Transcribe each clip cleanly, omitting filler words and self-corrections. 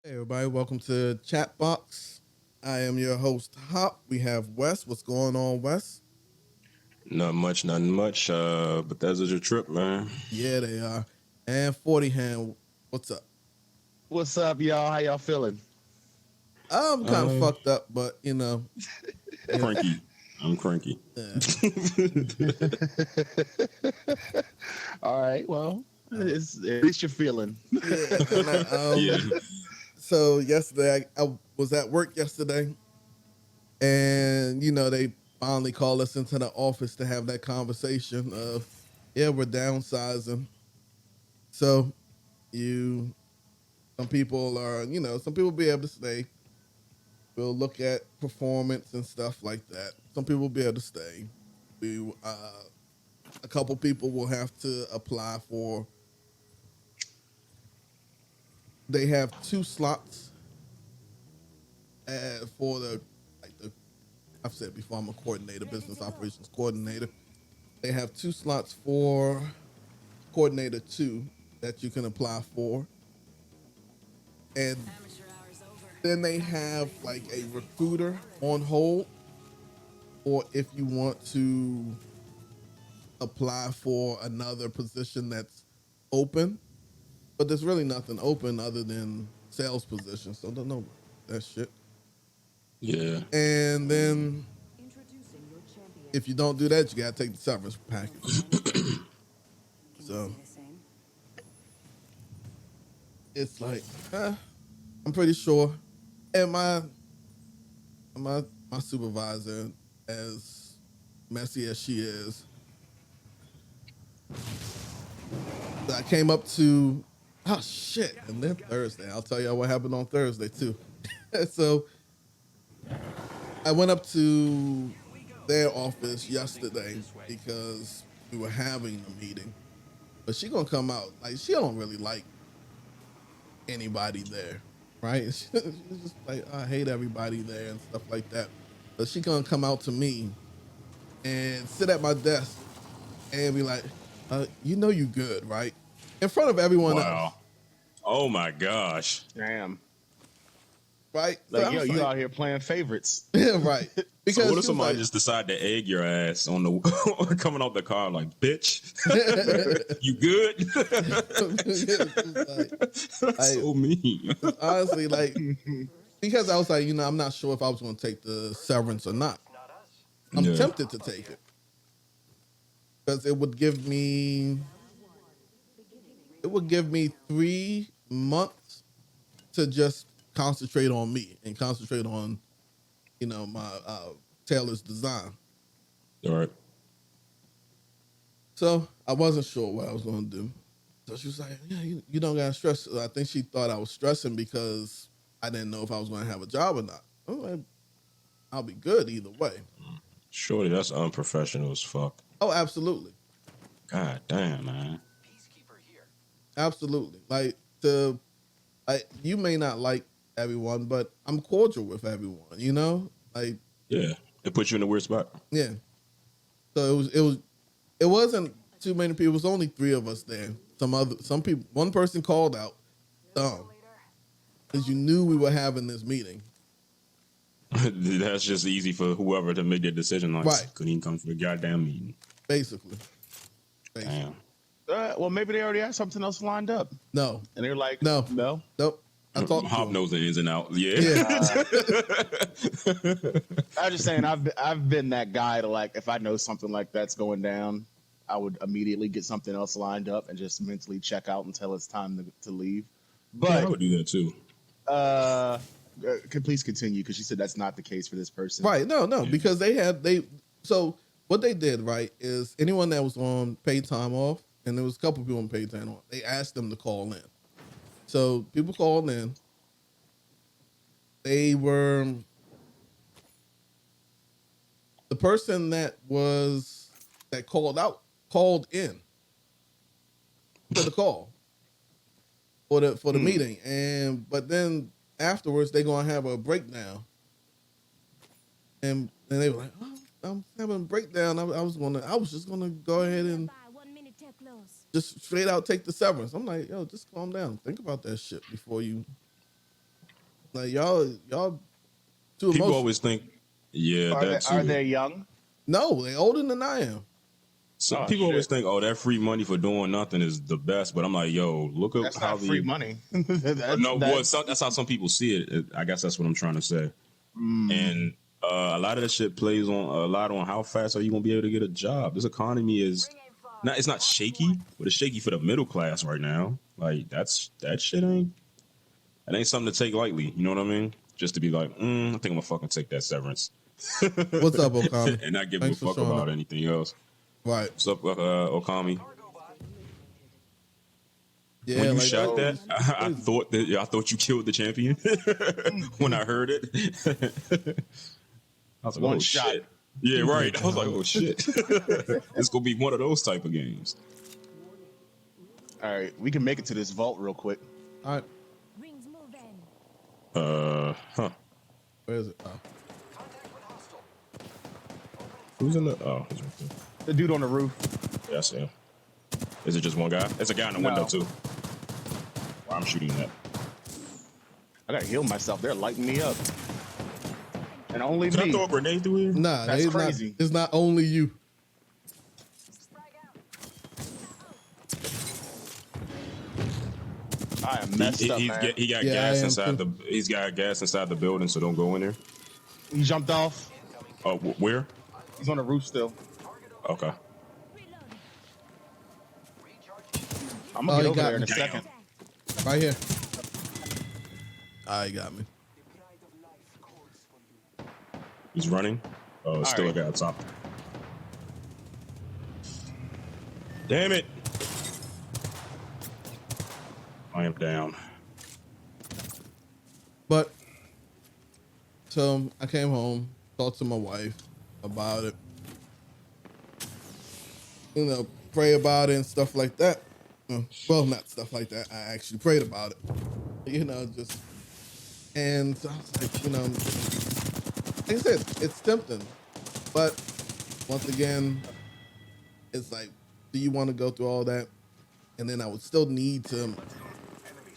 Hey everybody, welcome to Chatbox. I am your host Hop. We have Wes. What's going on, Wes? Not much, nothing much. But that's your trip, man. Yeah, they are. And 40 Hand, what's up? What's up, y'all? How y'all feeling? I'm kind of Uh, fucked up, but you know, cranky. I'm cranky. yeah, All right. Well, uh, it's at least you're feeling. yeah. Nah, Yeah. so yesterday I was at work yesterday, and they finally called us into the office to have that conversation of, yeah, we're downsizing. So you, some people are, some people be able to stay. We'll look at performance and stuff like that. Some people will be able to stay. We a couple people will have to apply for. They have two slots for the like the. I've said before, I'm a coordinator, business operations coordinator. They have two slots for coordinator two that you can apply for, and then they have like a recruiter on hold, or if you want to apply for another position that's open, but there's really nothing open other than sales positions. So don't know that shit. Yeah. And then if you don't do that, you gotta take the severance package. So it's like, I'm pretty sure. And my supervisor, as messy as she is, I came up to, oh shit, and then Thursday, I'll tell y'all what happened on Thursday too. So I went up to their office yesterday because we were having a meeting. But she gonna come out like she don't really like anybody there, right? She's just like, I hate everybody there and stuff like that. But she gonna come out to me and sit at my desk and be like, you good, right? In front of everyone Wow. else, Oh my gosh. Damn. right? So Like, I yo, was you like, out here playing favorites. yeah, right. So what Because if she was somebody like, just decide to egg your ass on the coming off the car like, bitch, you good? like, That's I so mean. it's honestly like because I was like, I'm not sure if I was going to take the severance or not. I'm Yeah. tempted to take it because it would give me 3 months to just concentrate on me and concentrate on my Taylor's design. All right. So I wasn't sure what I was going to do. So she was like, "Yeah, you don't got to stress." I think she thought I was stressing because I didn't know if I was going to have a job or not. I'm like, I'll be good either way. Shorty, that's unprofessional as fuck. Oh, absolutely. God damn, man. Absolutely. You may not like everyone, but I'm cordial with everyone. Like Yeah. It puts you in a weird spot. yeah. So it wasn't too many people. It was only three of us there. Some people. One person called out, because you knew we were having this meeting. That's just easy for whoever to make that decision. Like, Right. couldn't even come for a goddamn meeting. Basically. Basically. Damn. Well, maybe they already had something else lined up, No. and they're like, No. no. Nope. I talked to Hop him. knows the ins and outs. Yeah. Yeah. I'm just saying, I've been that guy to, like, if I know something like that's going down, I would immediately get something else lined up and just mentally check out until it's time to leave. Yeah, I But would do that too. please continue, because she said that's not the case for this person. Right. No. Yeah. Because they. So what they did right is anyone that was on paid time off, and there was a couple people on paid time off. They asked them to call in. So people called in. They were the person that called in to the call for the meeting, and but then afterwards they're gonna have a breakdown, and they were like, oh, I'm having a breakdown. I was just gonna go ahead and just straight out take the severance. I'm like, yo, just calm down. Think about that shit before you. Like y'all too People emotional. always think, yeah, Are they that too. young? No, they older than I am. Some Oh, people always shit. think, oh, that free money for doing nothing is the best. But I'm like, yo, look at That's how not free the money. that's no, well, that's how some people see it. I guess that's what I'm trying to say. And a lot of that shit plays on a lot on how fast are you gonna be able to get a job. This economy is not, it's not shaky, but it's shaky for the middle class right now. Like that shit ain't, it ain't something to take lightly. You know what I mean? Just to be like, I think I'm gonna fucking take that severance What's up, Okami? and not give a Thanks for fuck showing about up. anything else. Right. What's up, Okami? When Yeah, you like shot that, it's I crazy. thought that I thought you killed the champion when I heard it. I was like, One oh shot. shit. Yeah, right. I was like, Down. oh shit. It's gonna be one of those type of games. All right, we can make it to this vault real quick. All right, Rings moving. Huh. where is it? Oh. Who's in the? Oh, he's right there. The dude on the roof. Yeah, I see him. Is it just one guy? There's a guy in the window too. Well, I'm shooting that. I gotta heal myself. They're lighting me up. And only Can I me. throw a grenade through here? Nah, That's it's crazy. Not, it's not only you. I am messed up, man. He got Yeah, I gas am inside too. he's got gas inside the building, so don't go in there. He jumped off. Oh, where? He's on the roof still. Okay. I'm gonna Oh, get he over got there in me. a second. Right here. Ah, he got me. He's running. Oh, it's All still right. a guy up top. Damn it! I am down. But so I came home, talked to my wife about it. You know, pray about it and stuff like that. Well, not stuff like that. I actually prayed about it. You know, just and so I was like, you know, like I said, it's tempting, but once again, it's like, do you want to go through all that? And then I would still need to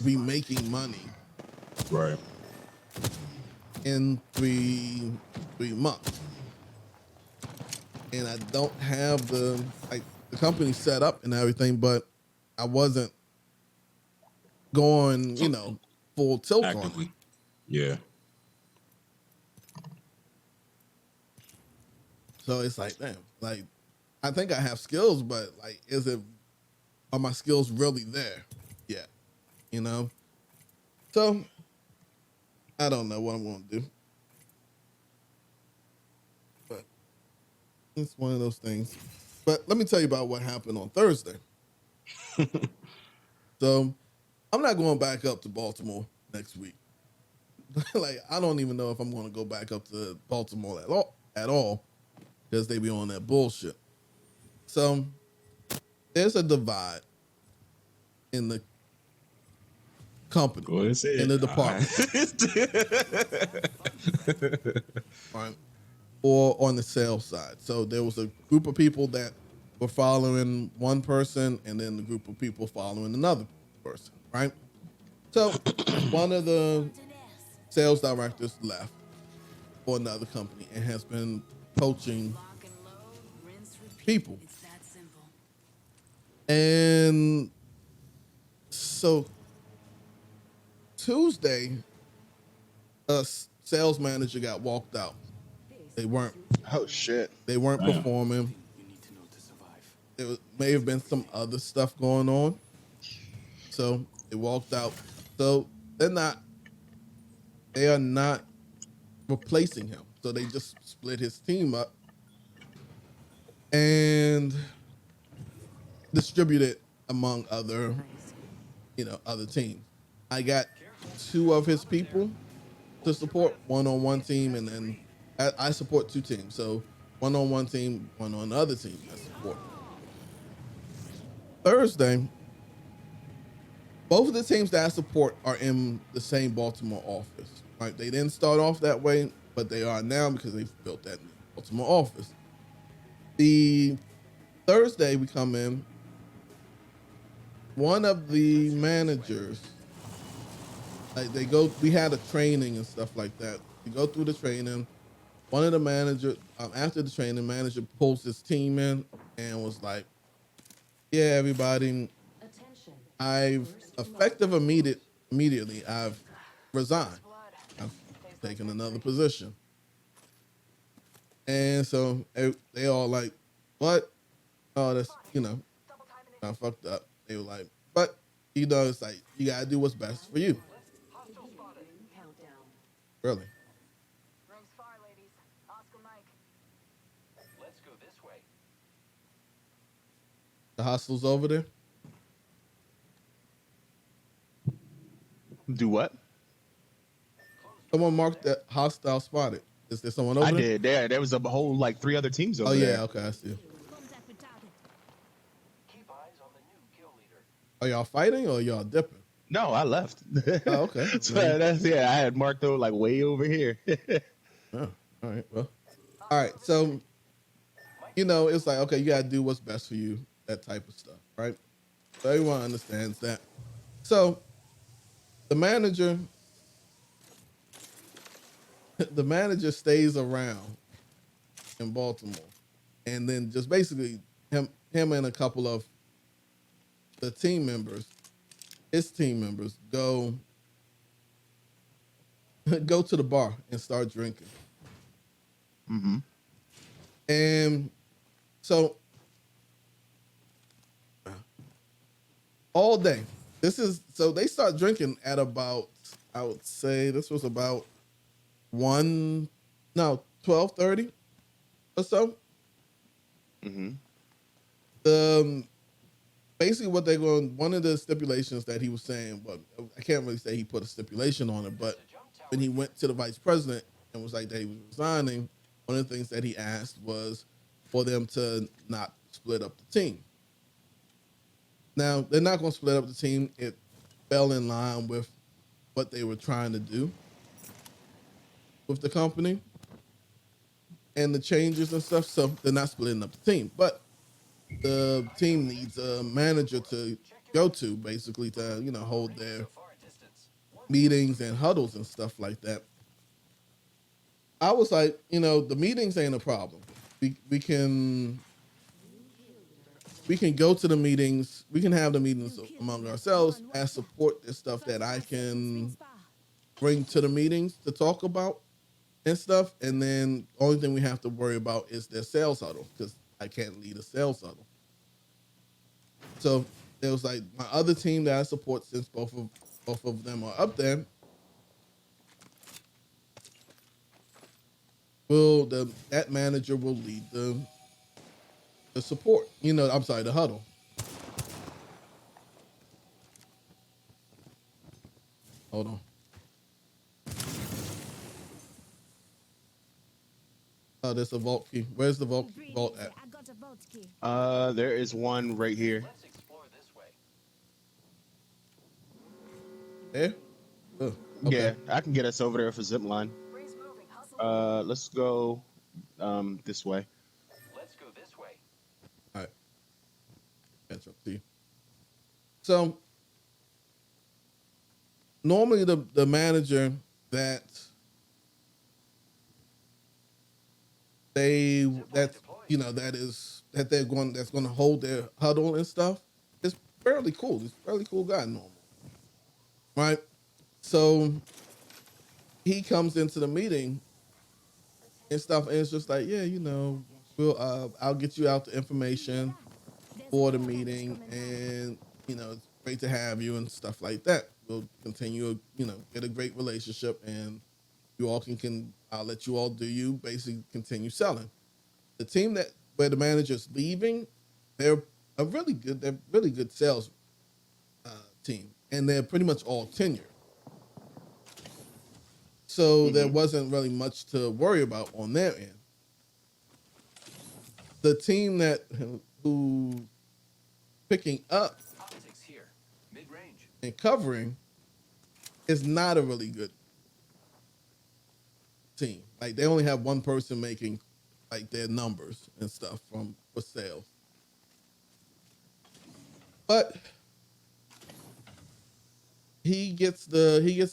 be making money Right. in three months, and I don't have the company set up and everything, but I wasn't going, you know, full tilt on it. Actively. Yeah. So it's like, damn, like I think I have skills, but like, are my skills really there? Yeah, you know. So I don't know what I'm going to do, but it's one of those things. But let me tell you about what happened on Thursday. So I'm not going back up to Baltimore next week. Like I don't even know if I'm going to go back up to Baltimore at all because they be on that bullshit. So there's a divide in the company, Go ahead and say in it. the department, right? Or on the sales side. So there was a group of people that were following one person, and then the group of people following another person, right? So one of the sales directors left for another company and has been coaching people. And so Tuesday, a sales manager got walked out. They weren't Oh shit. Damn. performing. May have been some other stuff going on. So they walked out. So they are not replacing him. So they just split his team up and distributed among other, other teams. I got two of his people to support, one on one team, and then I support two teams. So one on one team, one on the other team I support. Thursday, both of the teams that I support are in the same Baltimore office. Right? They didn't start off that way, but they are now because they've built that new Baltimore office. The Thursday we come in, one of the managers like they go. We had a training and stuff like that. We go through the training. One of the manager after the training, manager pulls his team in and was like, "Yeah, everybody, I've effective immediately. I've resigned. I've taken another position." And so they all like, "What? Oh, that's I fucked up." They were like, "But it's like you gotta do what's best for you." Really, the hostels over there. Do what? Someone marked that hostile spotted. Is there someone I over there? did. There was a whole like 3 other teams Oh over yeah, there. okay, I see. Are y'all fighting or y'all dipping? No, I left. Oh, okay. So Then, that's I had marked though like way over here. oh, all right. Well, all right. So it's like okay, you gotta do what's best for you. That type of stuff, right? So everyone understands that. So the manager, the manager stays around in Baltimore, and then just basically him and a couple of the team members, his team members, go to the bar and start drinking. Mm-hmm. And so all day, so they start drinking at about, I would say this was about 12:30 or so. Mm-hmm. Basically what they're going, one of the stipulations that he was saying, but I can't really say he put a stipulation on it, but when he went to the vice president and was like that he was resigning, one of the things that he asked was for them to not split up the team. Now, they're not going to split up the team. It fell in line with what they were trying to do with the company and the changes and stuff. So they're not splitting up the team. But the team needs a manager to go to, basically, to, hold their meetings and huddles and stuff like that. I was like, the meetings ain't a problem. We can go to the meetings. We can have the meetings among ourselves and support this stuff that I can bring to the meetings to talk about and stuff. And then the only thing we have to worry about is their sales huddle because I can't lead a sales huddle. So it was like my other team that I support, since both of them are up there, that manager will lead the support. I'm sorry, the huddle. Hold on. Oh, there's a vault key. Where's the vault at? There is one right here. There? Oh, okay. Yeah, I can get us over there for zip line. Let's go this way. All right. Catch up to you. So normally the manager that that's going to hold their huddle and stuff is fairly cool. He's a fairly cool guy normally. Right? So he comes into the meeting and stuff, and it's just like, yeah, I'll get you out the information for the meeting, and it's great to have you and stuff like that. We'll continue, get a great relationship, and you all I'll let you all do you, basically continue selling. The team where the manager's leaving, they're really good sales team, and they're pretty much all tenured. So there wasn't really much to worry about on their end. The team who picking up and covering is not a really good team. Like they only have one person making like their numbers and stuff for sales. But he gets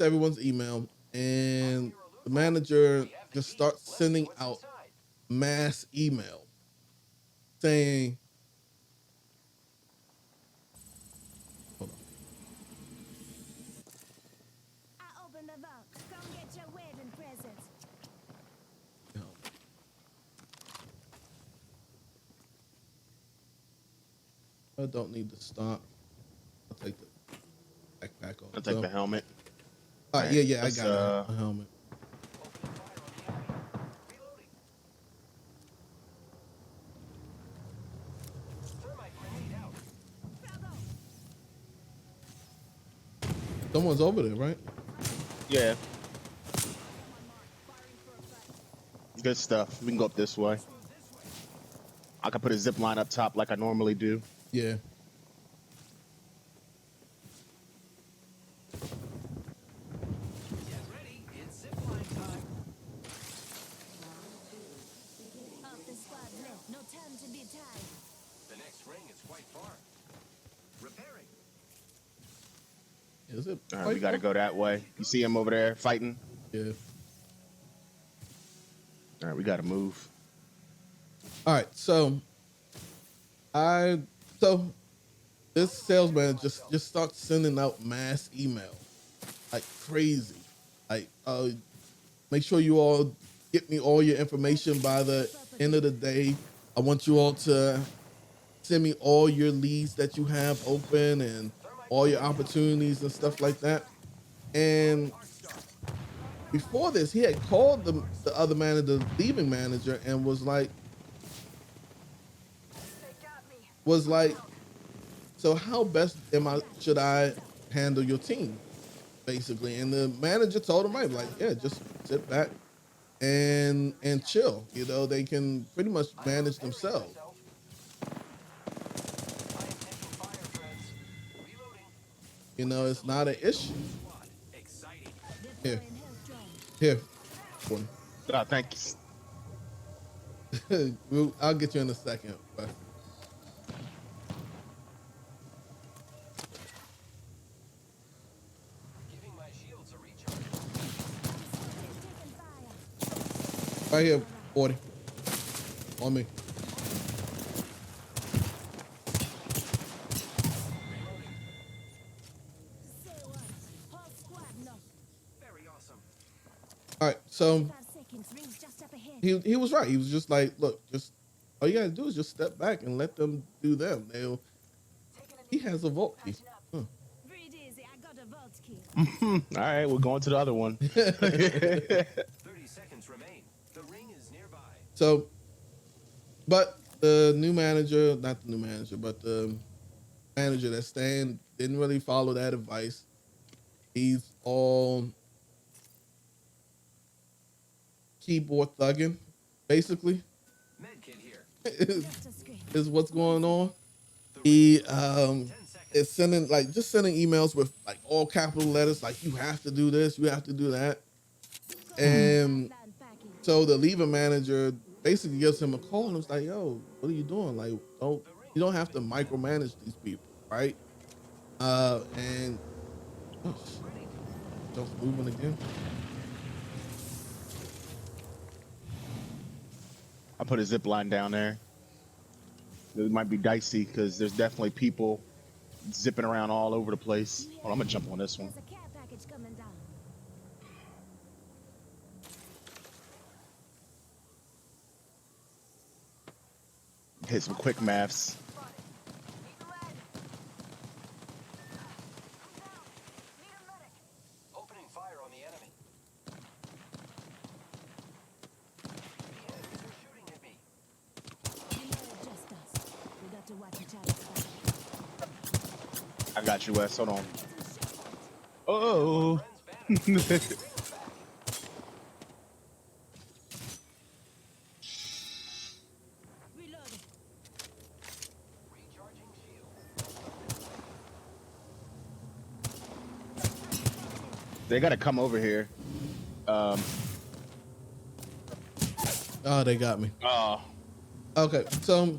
everyone's email, and the manager just starts sending out mass email saying, hold I opened the vault. Come get your wedding presents. on. I don't need to stop. I'll take the backpack off. I'll take the helmet. All right, yeah, I let's, got a helmet. Someone's over there, right? Yeah. Good stuff. We can go up this way. I can put a zip line up top like I normally do. Yeah. Get ready, it's zipline time. Off the squad left. No time to be tied. The next ring is quite far. Repairing. Is it? All right, we got to go that way. You see him over there fighting? Yeah. All right, we got to move. All right, so this salesman just starts sending out mass email like crazy. Like, make sure you all get me all your information by the end of the day. I want you all to send me all your leads that you have open and all your opportunities and stuff like that. And before this, he had called the other manager, the leaving manager, and was like, so how best should I handle your team, basically? And the manager told him, right, like, yeah, just sit back and chill. You know, they can pretty much manage themselves. You know, it's not an issue. Here, one. Oh, thank you. I'll get you in a second. But Giving my shields a recharge. right here, 40. On me. Say what? Whole squad no. Very awesome. All right, so 5 seconds. Rings just up ahead. he was right. He was just like, look, just all you gotta do is just step back and let them do them. He has a vault key. Huh. Breathe easy. I got a vault key. All right, we're going to the other one. 30 seconds remain. The ring is nearby. So, but the new manager, not the new manager, but the manager that's staying didn't really follow that advice. He's all keyboard thugging, basically, Medkit here. Just a screen. is what's going on. He 10 seconds. is sending emails with like all capital letters, like you have to do this, you have to do that. And Land packing. so the leaving manager basically gives him a call and was like, yo, what are you doing? Like, you don't have to micromanage these people, right? And oh, just moving again. I put a zip line down there. It might be dicey because there's definitely people zipping around all over the place. Hold on, I'm gonna jump on this one. There's a care package coming down. Hit some quick maths. Opening fire on the enemy. The enemies are shooting at me. You know it's just us. We got to watch each other's back. I got you, Wes. Hold on. Oh. Friends banner. Reloading. Recharging shield. They gotta come over here. Oh, they got me. Oh. Okay, so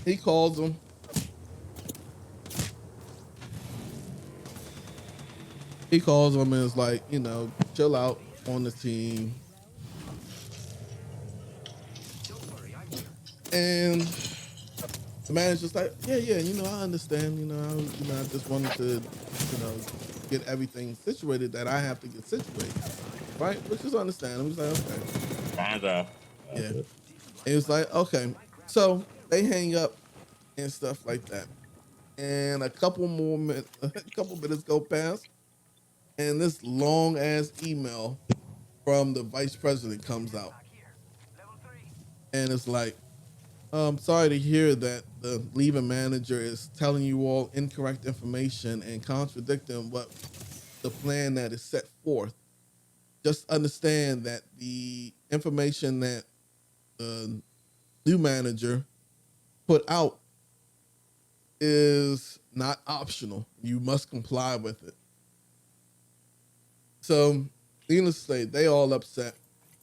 he calls him. He calls him and is like, chill out on the team. And the manager's like, yeah, I understand. I just wanted to, get everything situated that I have to get situated, right? Which is understandable. He's like, okay, yeah. And he was like, okay. So they hang up and stuff like that. And a couple minutes go past, and this long ass email from the vice president comes out, and it's like, I'm sorry to hear that the leaving manager is telling you all incorrect information and contradicting what the plan that is set forth. Just understand that the information that the new manager put out is not optional. You must comply with it. So, needless to say, they all upset.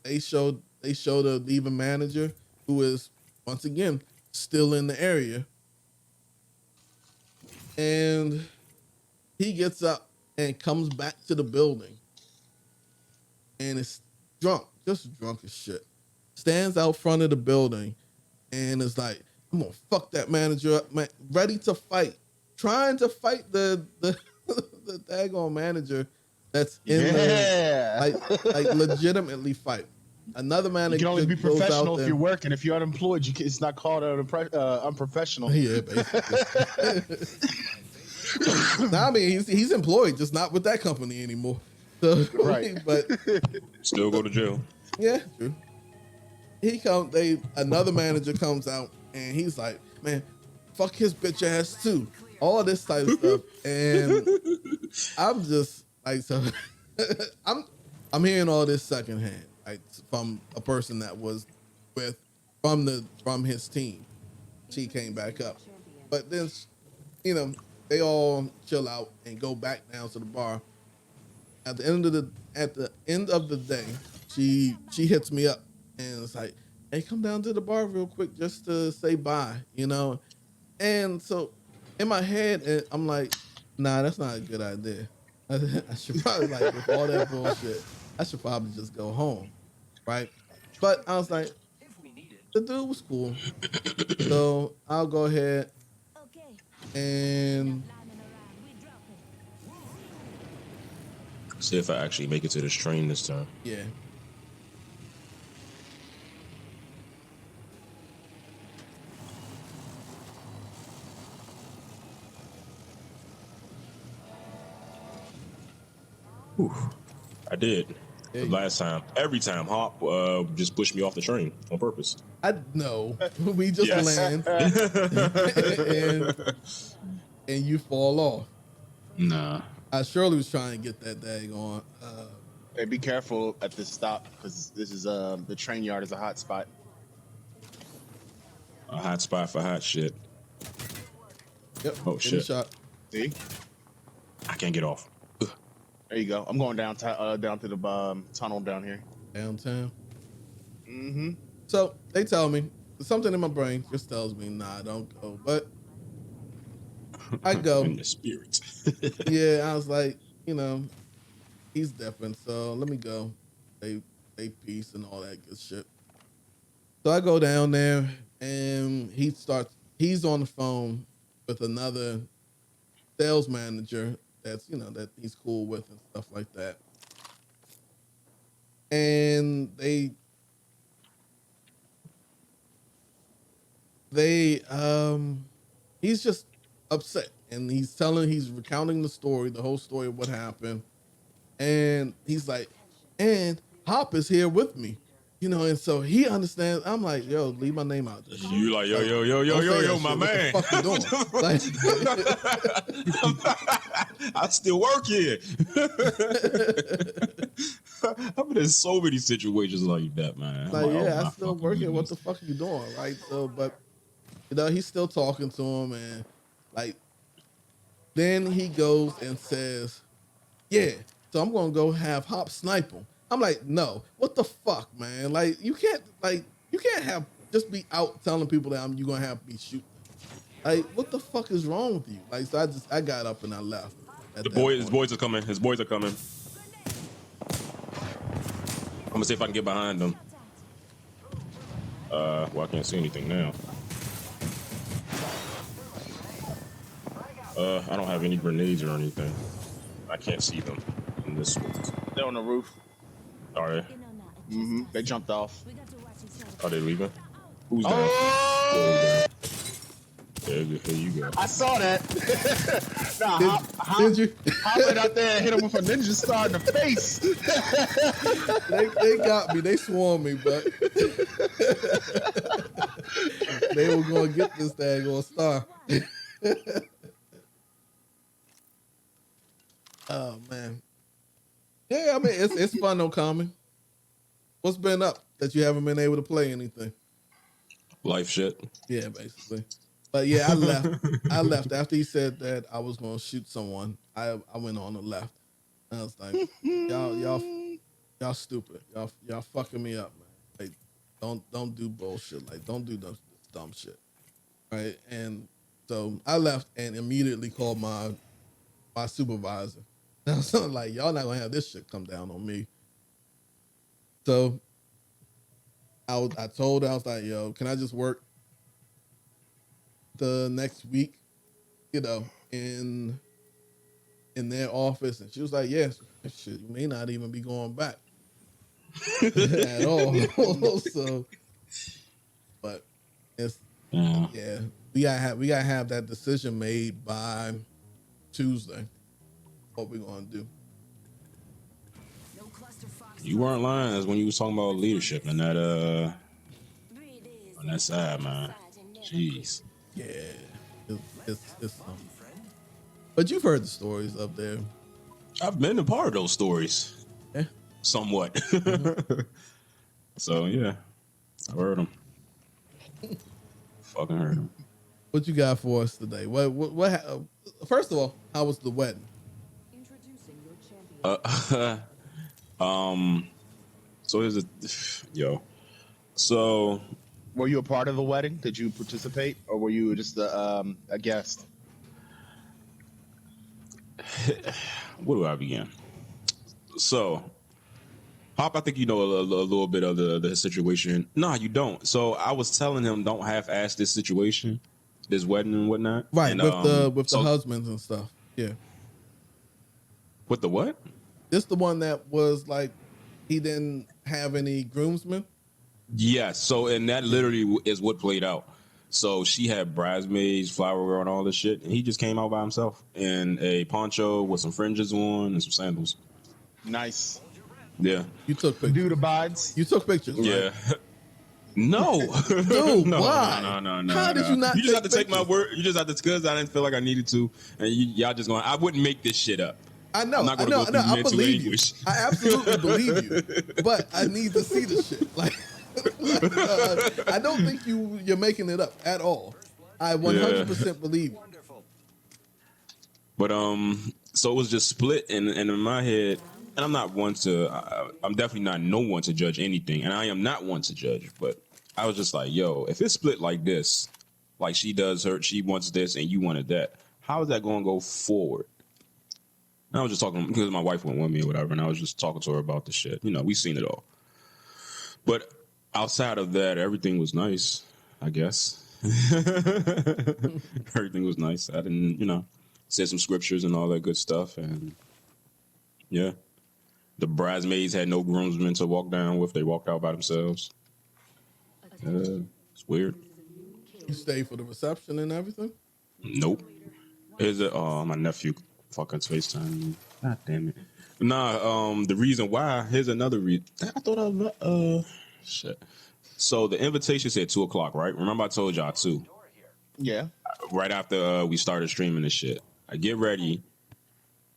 They showed the leaving manager, who is once again still in the area, and he gets up and comes back to the building, and is drunk, just drunk as shit. Stands out front of the building, and is like, "I'm gonna fuck that manager up, man." Ready to fight, trying to fight the the daggone manager that's in the like legitimately fight. Another manager. You can only be goes professional out if there. you're working. If you're unemployed, it's not called unprofessional. Yeah, basically. Nah, I mean, he's employed, just not with that company anymore. So, Right. But Still go to jail. yeah, true. Another manager comes out and he's like, man, fuck his bitch ass too. All this type of stuff. And I'm just like, so I'm hearing all this secondhand, like from a person that was from his team. She came back up. But then, they all chill out and go back down to the bar. At the end of the day, she hits me up and it's like, "Hey, come down to the bar real quick just to say bye," And so in my head, I'm like, "Nah, that's not a good idea. I should probably, like, with all that bullshit, I should probably just go home, right?" But I was like, the dude was cool, so I'll go ahead and See if I actually make it to this train this time. yeah. Whew. I did. Yeah, The last time, every time, Hop just pushed me off the train on purpose. I know. We just Yes. land and you fall off. Nah. I surely was trying to get that daggone. Hey, be careful at this stop because this is the train yard is a hot spot. A hot spot for hot shit. Yep. Oh, Any shit. shot. See, I can't get off. Ugh. there you go. I'm going down to the tunnel down here. Downtown. Mm-hmm. So they tell me something in my brain just tells me, nah, don't go. But I go. In the spirit. Yeah, I was like, he's different, so let me go. They peace and all that good shit. So I go down there and he's on the phone with another sales manager that's, that he's cool with and stuff like that. And he's just upset and he's recounting the whole story of what happened. And he's like, and Hop is here with me, and so he understands. I'm like, yo, leave my name out there. You like, yo, my man. What the fuck you doing? I still work here. I've been in so many situations like that, man. Like, yeah, oh, I still work here. What the fuck are you doing, right? So, but he's still talking to him, and like, then he goes and says, yeah, so I'm gonna go have Hop snipe him. I'm like, no, what the fuck, man? Like, you can't have just be out telling people that you gonna have me shoot them. Like, what the fuck is wrong with you? Like, so I got up and I left. His boys are coming. His boys are coming. I'm gonna see if I can get behind them. Well, I can't see anything now. I don't have any grenades or anything. I can't see them in this one. They're on the roof. All right. They jumped off. Are they leaving? Who's that? Oh! There you go. I saw that. Did you? I went out there and hit him with a ninja star in the face. They got me. They swarmed me, but they were going to get this daggone star. Oh, man. Yeah, I mean, it's fun, Okami. What's been up that you haven't been able to play anything? Life shit. Yeah, basically. But yeah, I left. I left after he said that I was going to shoot someone. I went on and left. And I was like, y'all stupid. Y'all fucking me up, man. Like, don't do bullshit. Like, don't do this dumb shit. Right? And so I left and immediately called my supervisor. And I was like, y'all not gonna have this shit come down on me. So I told her, I was like, yo, can I just work the next week, you know, in their office? And she was like, yes. Shit, you may not even be going back at all. So, but it's yeah, we gotta have that decision made by Tuesday. What we gonna do? You weren't lying. That's when you was talking about leadership and that on that side, man. Jeez. Yeah, it's something. But you've heard the stories up there. I've been a part of those stories. Yeah. Somewhat. So yeah, I heard them. Fucking heard them. What you got for us today? What first of all, how was the wedding? So here's so Were you a part of the wedding? Did you participate, or were you just a guest? where do I begin? So Hop, I think you know a little bit of the situation. No, you don't. So I was telling him, don't half-ass this situation, this wedding and whatnot. Right, and, with the husbands and stuff. Yeah. With the what? This the one that was like he didn't have any groomsmen. Yes. So, and that literally is what played out. So she had bridesmaids, flower girl, and all this shit, and he just came out by himself in a poncho with some fringes on and some sandals. Nice. Yeah. You took pictures. Dude abides. You took pictures. Right? Yeah. No. Dude, no, why? No. How did you not? You just have to take pictures? my word. You just have to, because I didn't feel like I needed to, and y'all just going. I wouldn't make this shit up. I know. I'm not I gonna know. go through I mental believe you. anguish. I absolutely believe you. But I need to see the shit. Like, I don't think you're making it up at all. I 100% believe you. But so it was just split, and in my head, and I'm not one to. I'm definitely not no one to judge anything, and I am not one to judge. But I was just like, yo, if it's split like this, like she wants this, and you wanted that, how is that going to go forward? And I was just talking because my wife went with me or whatever, and I was just talking to her about the shit. You know, we've seen it all. But outside of that, everything was nice, I guess. Everything was nice. I didn't, said some scriptures and all that good stuff. And yeah, the bridesmaids had no groomsmen to walk down with. They walked out by themselves. It's weird. You stayed for the reception and everything? Nope. My nephew fucking FaceTime. God damn it. Nah, the reason why, here's another reason. I thought shit. So the invitation said 2:00, right? Remember I told y'all 2. Yeah. Right after we started streaming this shit. I get ready.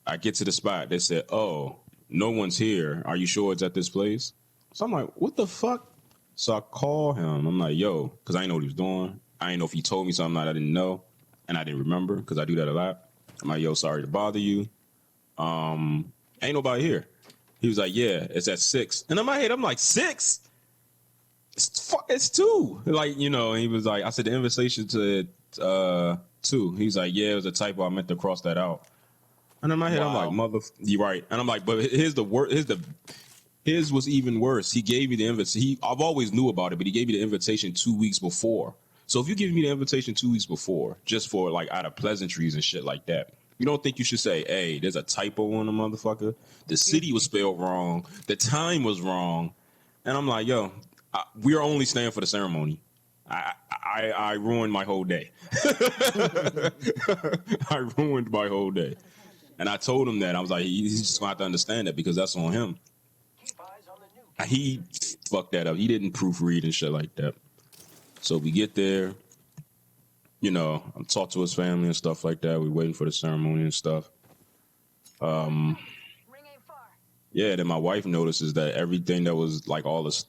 I get to the spot. They said, oh, no one's here. Are you sure it's at this place? So I'm like, what the fuck? So I call him. I'm like, yo, because I didn't know what he was doing. I didn't know if he told me something that I didn't know. And I didn't remember because I do that a lot. I'm like, yo, sorry to bother you. Ain't nobody here. He was like, yeah, it's at 6. And in my head, I'm like, 6? It's 2. Like, and he was like, I said the invitation to 2. He's like, yeah, it was a typo. I meant to cross that out. And in my head, I'm Wow. like, mother, you right. And I'm like, but his was even worse. He gave me the invitation. I've always knew about it, but he gave me the invitation 2 weeks before. So if you give me the invitation 2 weeks before, just for like out of pleasantries and shit like that, you don't think you should say, hey, there's a typo on the motherfucker. The city was spelled wrong. The time was wrong. And I'm like, yo, we're only staying for the ceremony. I ruined my whole day. I ruined my whole day. And I told him that. I was like, he's just going to have to understand that because that's on him. Keep eyes on the news. He fucked that up. He didn't proofread and shit like that. So we get there. You know, I'm talking to his family and stuff like that. We're waiting for the ceremony and stuff. Ring ain't far. Yeah, then my wife notices that everything that was like all this,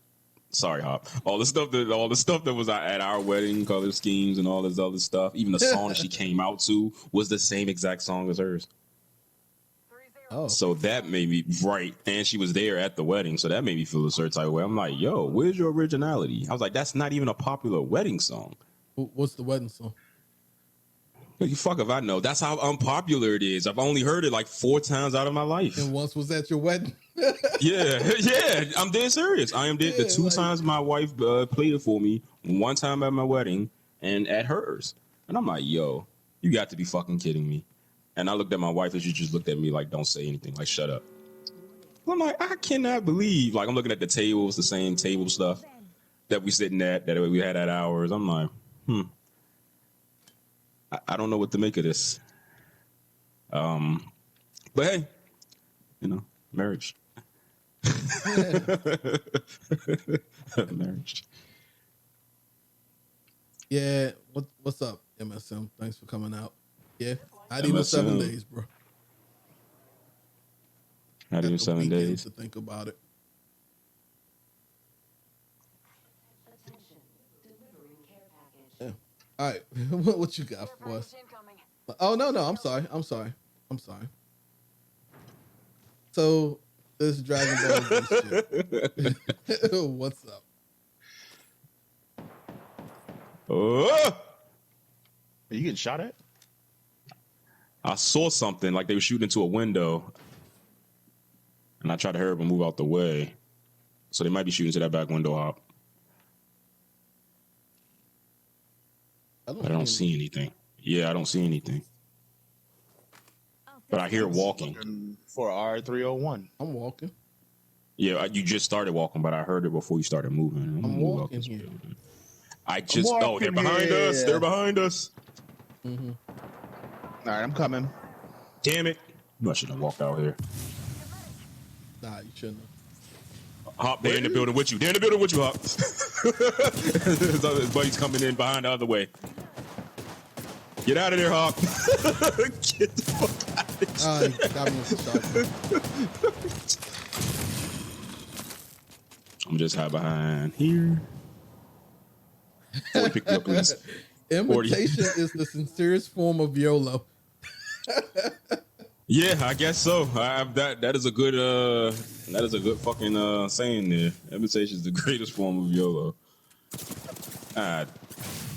sorry, Hop, all the stuff that was at our wedding, color schemes and all this other stuff, even the song that she came out to was the same exact song as hers. 3-0. Oh, So that made me right, and she was there at the wedding, so that made me feel a certain type of way. I'm like, yo, where's your originality? I was like, that's not even a popular wedding song. what's the wedding song? You fuck if I know. That's how unpopular it is. I've only heard it like 4 times out of my life. And once was at your wedding. Yeah, I'm dead serious. I am dead. The Yeah, 2 like- times my wife played it for me, one time at my wedding and at hers. And I'm like, yo, you got to be fucking kidding me. And I looked at my wife and she just looked at me like, don't say anything, like, shut up. I'm like, I cannot believe. Like, I'm looking at the tables, the same table stuff that we sitting at, that we had at ours. I'm like, I don't know what to make of this. But hey, you know, marriage. Marriage. Yeah, what's up, MSM? Thanks for coming out. Yeah, not even 7 MSM. days, bro. Not even Got the 7 weekend days. to think about it. Attention, delivering care package. Yeah. All right, what you got for us? Incoming. Oh no, I'm sorry. So this Dragon Ball Z shit. What's up? Oh! Are you getting shot at? I saw something like they were shooting into a window, and I tried to hurry up and move out the way. So they might be shooting to that back window, Hop. But I don't see anything. Yeah, I don't see anything. But I hear walking. Looking for R301. I'm walking. Yeah, you just started walking, but I heard it before you started moving. I'm gonna move out walking this here. building. I just they're walking behind here. us. They're behind us. All right, I'm coming. Damn it! You I should have walked out here. Nah, you shouldn't have. Hop, they're in the building with you. They're in the building with you, Hop. His buddy's coming in behind the other way. Get out of there, Hop. Get the fuck out of here. Got me with the shot. I'm just hide behind here. 40, pick me up, please. Imitation is the sincerest form of YOLO. Yeah, I guess so. That is a good fucking saying there. Imitation is the greatest form of YOLO. Ah,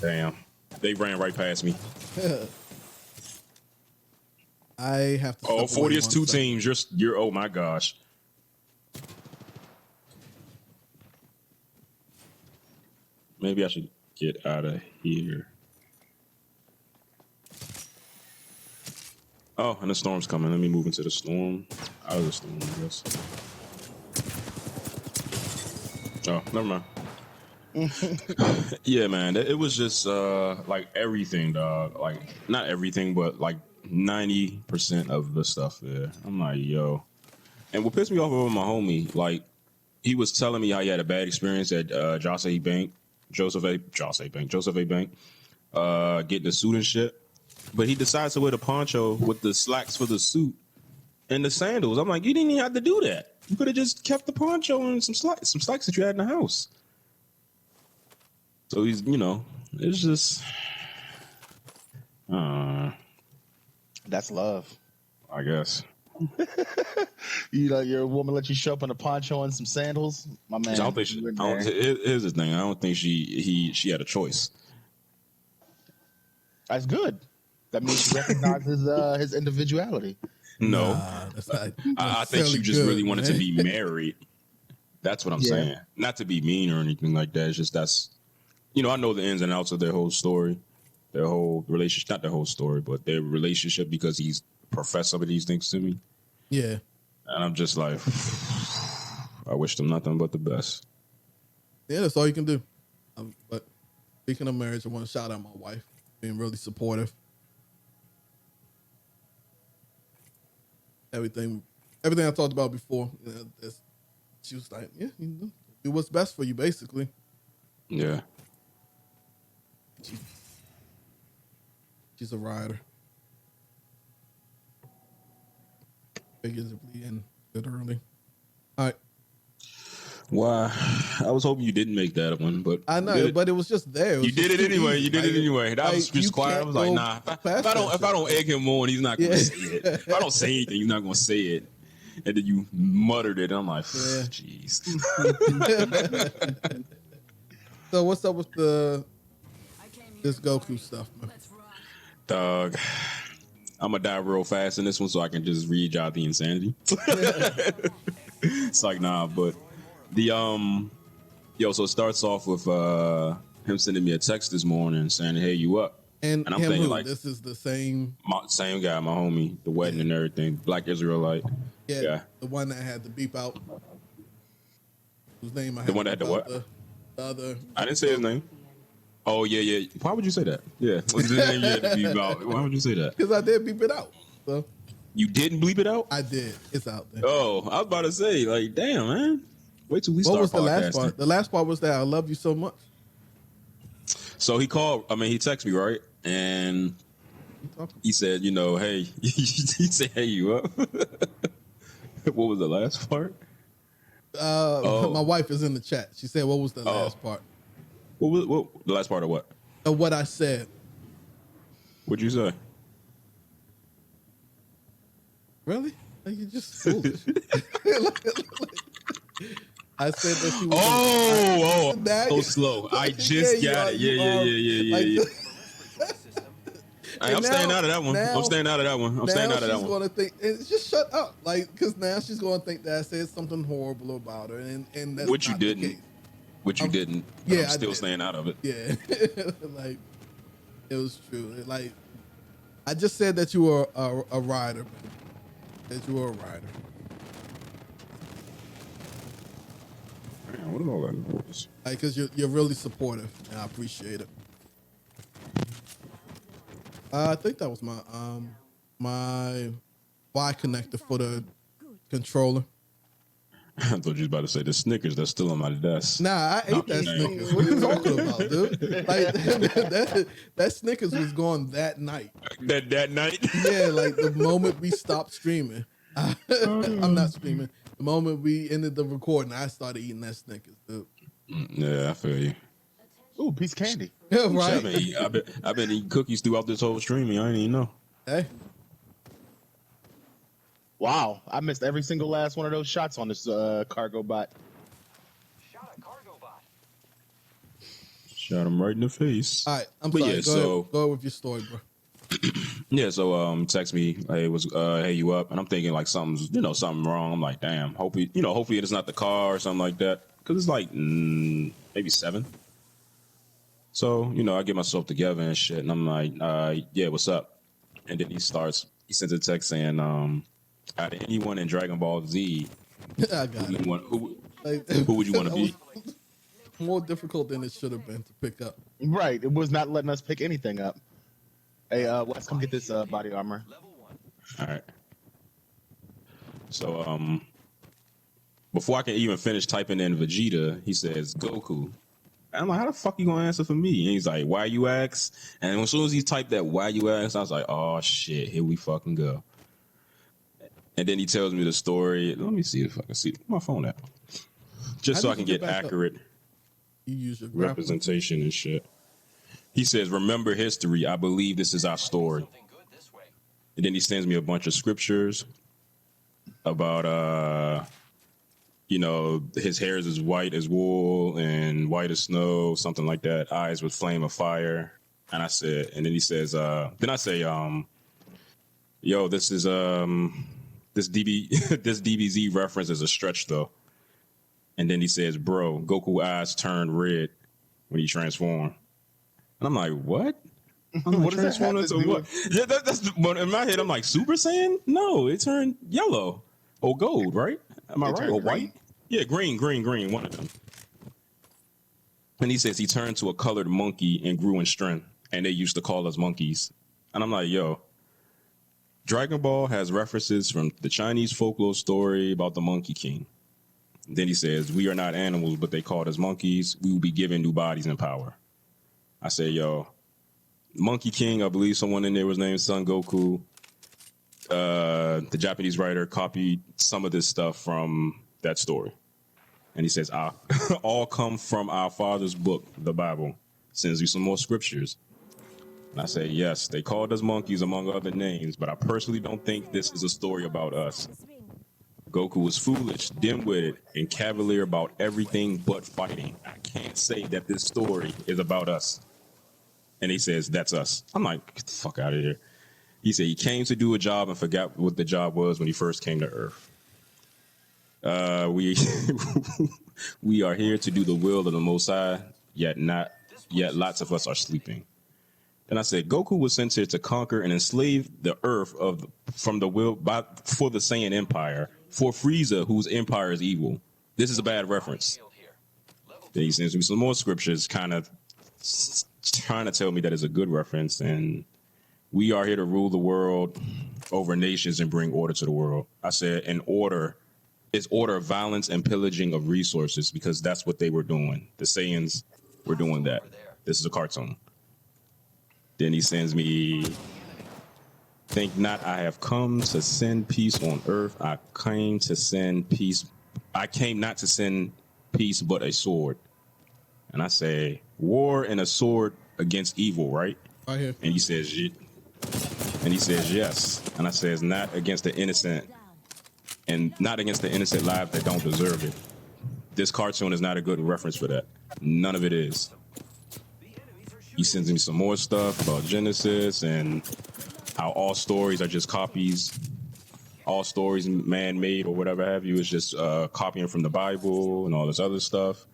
damn. They ran right past me. I have to. Oh, step away 40 is one 2 second. teams. You're oh my gosh. Maybe I should get out of here. Oh, and the storm's coming. Let me move into the storm. Out of the storm, I guess. Oh, never mind. Yeah, man. It was just like everything, dog. Like not everything, but like 90% of the stuff there. I'm like, yo. And what pissed me off about my homie, like he was telling me how he had a bad experience at Joseph A. Bank, getting the suit and shit. But he decides to wear the poncho with the slacks for the suit and the sandals. I'm like, you didn't even have to do that. You could have just kept the poncho and some slacks that you had in the house. So he's, you know, it's just, That's love. I guess. You know, your woman let you show up in a poncho and some sandals. My man. I don't think you in there. here's the thing. I don't think she had a choice. That's good. That means she recognizes his individuality. No, That's not I think necessarily you just really good, wanted man. to be married. That's what I'm Yeah. saying. Not to be mean or anything like that. It's just I know the ins and outs of their whole story, their whole relationship. Not their whole story, but their relationship because he's professed some of these things to me. Yeah. And I'm just like, I wish them nothing but the best. Yeah, that's all you can do. But speaking of marriage, I want to shout out my wife being really supportive. Everything I talked about before, she was like, yeah, do what's best for you, basically. Yeah. She's a rider. Figuratively and literally. All right. Why? I was hoping you didn't make that one, but I know, but it was just there. You did it anyway. You did it anyway. That was just quiet. I was like, nah. If I don't egg him on, he's not gonna say it. If I don't say anything, he's not gonna say it. And then you muttered it. And I'm like, jeez. So what's up with this Goku stuff, man? Dog. I'm gonna die real fast in this one so I can just read y'all the insanity. It's like, nah, but the so it starts off with him sending me a text this morning saying, hey, you up? And I'm him thinking who? like This is the same same guy, my homie, the wedding and everything, Black Israelite. Yeah, the one that had the beep out. Whose name I had the one that had the what? The other. I didn't say his name. Oh yeah. Why would you say that? Yeah, what's the name you had to beep out? Why would you say that? Because I did beep it out. So you didn't bleep it out? I did. It's out there. Oh, I was about to say, like, damn, man. Wait till we start. What was the podcasting. last part? The last part was that I love you so much. So he called. I mean, he texted me, right? And he said, hey, he said, hey, you up? What was the last part? My wife is in the chat. She said, what was the last part? What the last part of what? Of what I said. What'd you say? Really? Like, you just foolish. I said that she was. So slow. I just got it. Yeah. I'm staying out of that one. I'm staying out of that one. She's gonna think, and just shut up, because now she's gonna think that I said something horrible about her, and that's which you not the didn't. case. Which you didn't. Yeah, I'm still staying out of it. Yeah, it was true. I just said that you were a rider, man. That you were a rider. Man, what is all that noise? Because you're really supportive, and I appreciate it. I think that was my Y connector for the controller. I thought you was about to say the Snickers that's still on my desk. Nah, I ate that Snickers. What are you talking about, dude? Like that Snickers was gone that night. That night? Yeah, like the moment we stopped streaming. I'm not streaming. The moment we ended the recording, I started eating that Snickers, dude. Yeah, I feel you. Ooh, piece of candy. Yeah, right. I've been eating cookies throughout this whole streaming. I didn't even know. Hey. Wow, I missed every single last one of those shots on this cargo bot. Shot a cargo bot. Shot him right in the face. All right, I'm sorry. Yeah, go ahead with your story, bro. Yeah, so text me, hey, you up? And I'm thinking like something wrong. I'm like, damn, hopefully it's not the car or something like that. Cause it's like maybe 7. So, I get myself together and shit, and I'm like, yeah, what's up? And then he sends a text saying, out of anyone in Dragon Ball Z, I got it. who would you want to be? More difficult than it should have been to pick up. Right, it was not letting us pick anything up. Hey, let's come get this body armor. All right. So, before I can even finish typing in Vegeta, he says Goku. And I'm like, how the fuck you gonna answer for me? And he's like, why you ask? And as soon as he typed that why you ask, I was like, oh shit, here we fucking go. And then he tells me the story. Let me see if I can see my phone out. Just so I can get accurate You use your representation and shit. He says, remember history. I believe this is our story. Something good this way. And then he sends me a bunch of scriptures about, his hair is as white as wool and white as snow, something like that. Eyes with flame of fire. And then he says, then I say, Yo, this is this this DBZ reference is a stretch though. And then he says, "Bro, Goku eyes turned red when he transformed." And I'm like, "What?" I'm like, What does that have transformed to into do what? with- Yeah, that's but in my head. I'm like, Super Saiyan? No, it turned yellow or gold, right? Am I It right? turned Or green? white? Yeah, green, one of them. And he says he turned to a colored monkey and grew in strength, and they used to call us monkeys. And I'm like, yo, Dragon Ball has references from the Chinese folklore story about the Monkey King. Then he says, we are not animals, but they called us monkeys. We will be given new bodies and power. I say, yo, Monkey King, I believe someone in there was named Son Goku. The Japanese writer copied some of this stuff from that story. And he says, all come from our father's book, the Bible. Sends you some more scriptures. And I say, yes, they called us monkeys among other names, but I personally don't think this is a story about us. Goku was foolish, dim-witted, and cavalier about everything but fighting. I can't say that this story is about us. And he says, that's us. I'm like, get the fuck out of here. He said he came to do a job and forgot what the job was when he first came to Earth. We we are here to do the will of the Most High, yet lots of us are sleeping. And I said, Goku was sent here to conquer and enslave the Earth for the Saiyan Empire, for Frieza, whose empire is evil. This is a bad reference. Then he sends me some more scriptures, kind of trying to tell me that it's a good reference, and we are here to rule the world over nations and bring order to the world. I said, it's order of violence and pillaging of resources, because that's what they were doing. The Saiyans were doing that. This is a cartoon. Then he sends me, think not I have come to send peace on earth. I came to send peace. I came not to send peace, but a sword. And I say, war and a sword against evil, right? Right here. And he says, yes. And I says, not against the innocent, and not against the innocent lives that don't deserve it. This cartoon is not a good reference for that. None of it is. He sends me some more stuff about Genesis and how all stories are just copies. All stories man-made or whatever have you is just copying from the Bible and all this other stuff.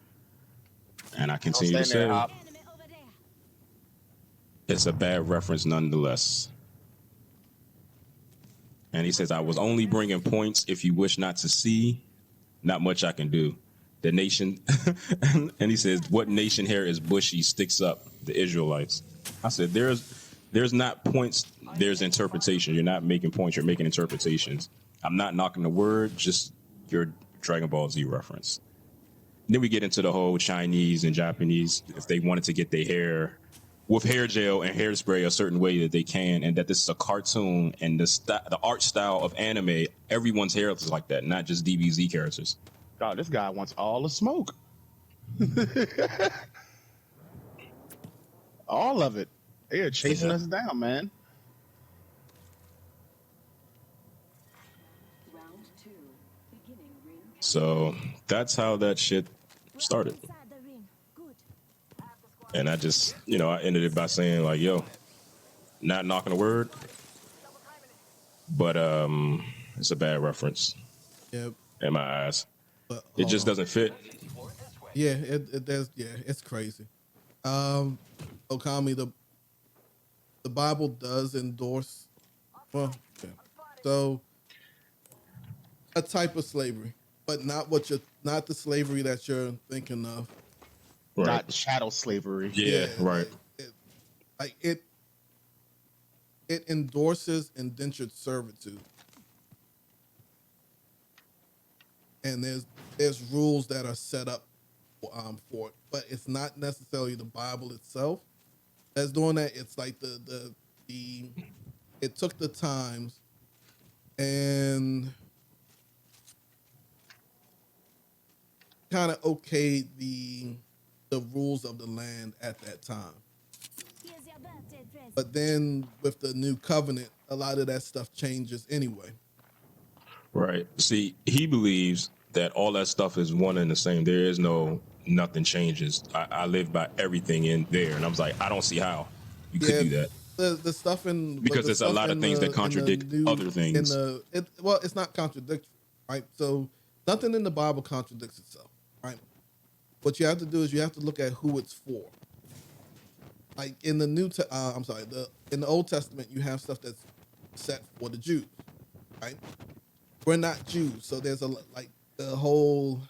And I continue to say, it's a bad reference nonetheless. And he says, I was only bringing points. If you wish not to see, not much I can do. The nation, and he says, what nation hair is bushy, sticks up? The Israelites. I said, there's not points, there's interpretation. You're not making points, you're making interpretations. I'm not knocking the word, just your Dragon Ball Z reference. Then we get into the whole Chinese and Japanese, if they wanted to get their hair with hair gel and hairspray a certain way that they can, and that this is a cartoon, and the art style of anime, everyone's hair is like that, not just DBZ characters. God, this guy wants all the smoke. All of it. They are chasing us down, man. Round 2. Beginning ring count. So that's how that shit started. Inside the ring. Good. And I just, I ended it by saying, like, yo, not knocking a word, but it's a bad reference Yep. in my eyes. But It just doesn't fit. yeah, it does. Yeah, it's crazy. Okami, the Bible does endorse. Well, yeah. So a type of slavery, but not the slavery that you're thinking of. Right. Not chattel slavery. Yeah, right. It endorses indentured servitude, and there's rules that are set up for it, but it's not necessarily the Bible itself that's doing that. It's like it took the times and kind of okayed the rules of the land at that time. Here's your birthday present. But then with the new covenant, a lot of that stuff changes anyway. Right. See, he believes that all that stuff is one and the same. There is nothing changes. I live by everything in there. And I was like, I don't see how you could do that. the stuff in Because the there's a stuff lot of in things the- that in the contradict new- other things. Well, it's not contradictory, right? So nothing in the Bible contradicts itself, right? What you have to do is you have to look at who it's for. Like in the in the Old Testament, you have stuff that's set for the Jews, right? We're not Jews, so there's like the whole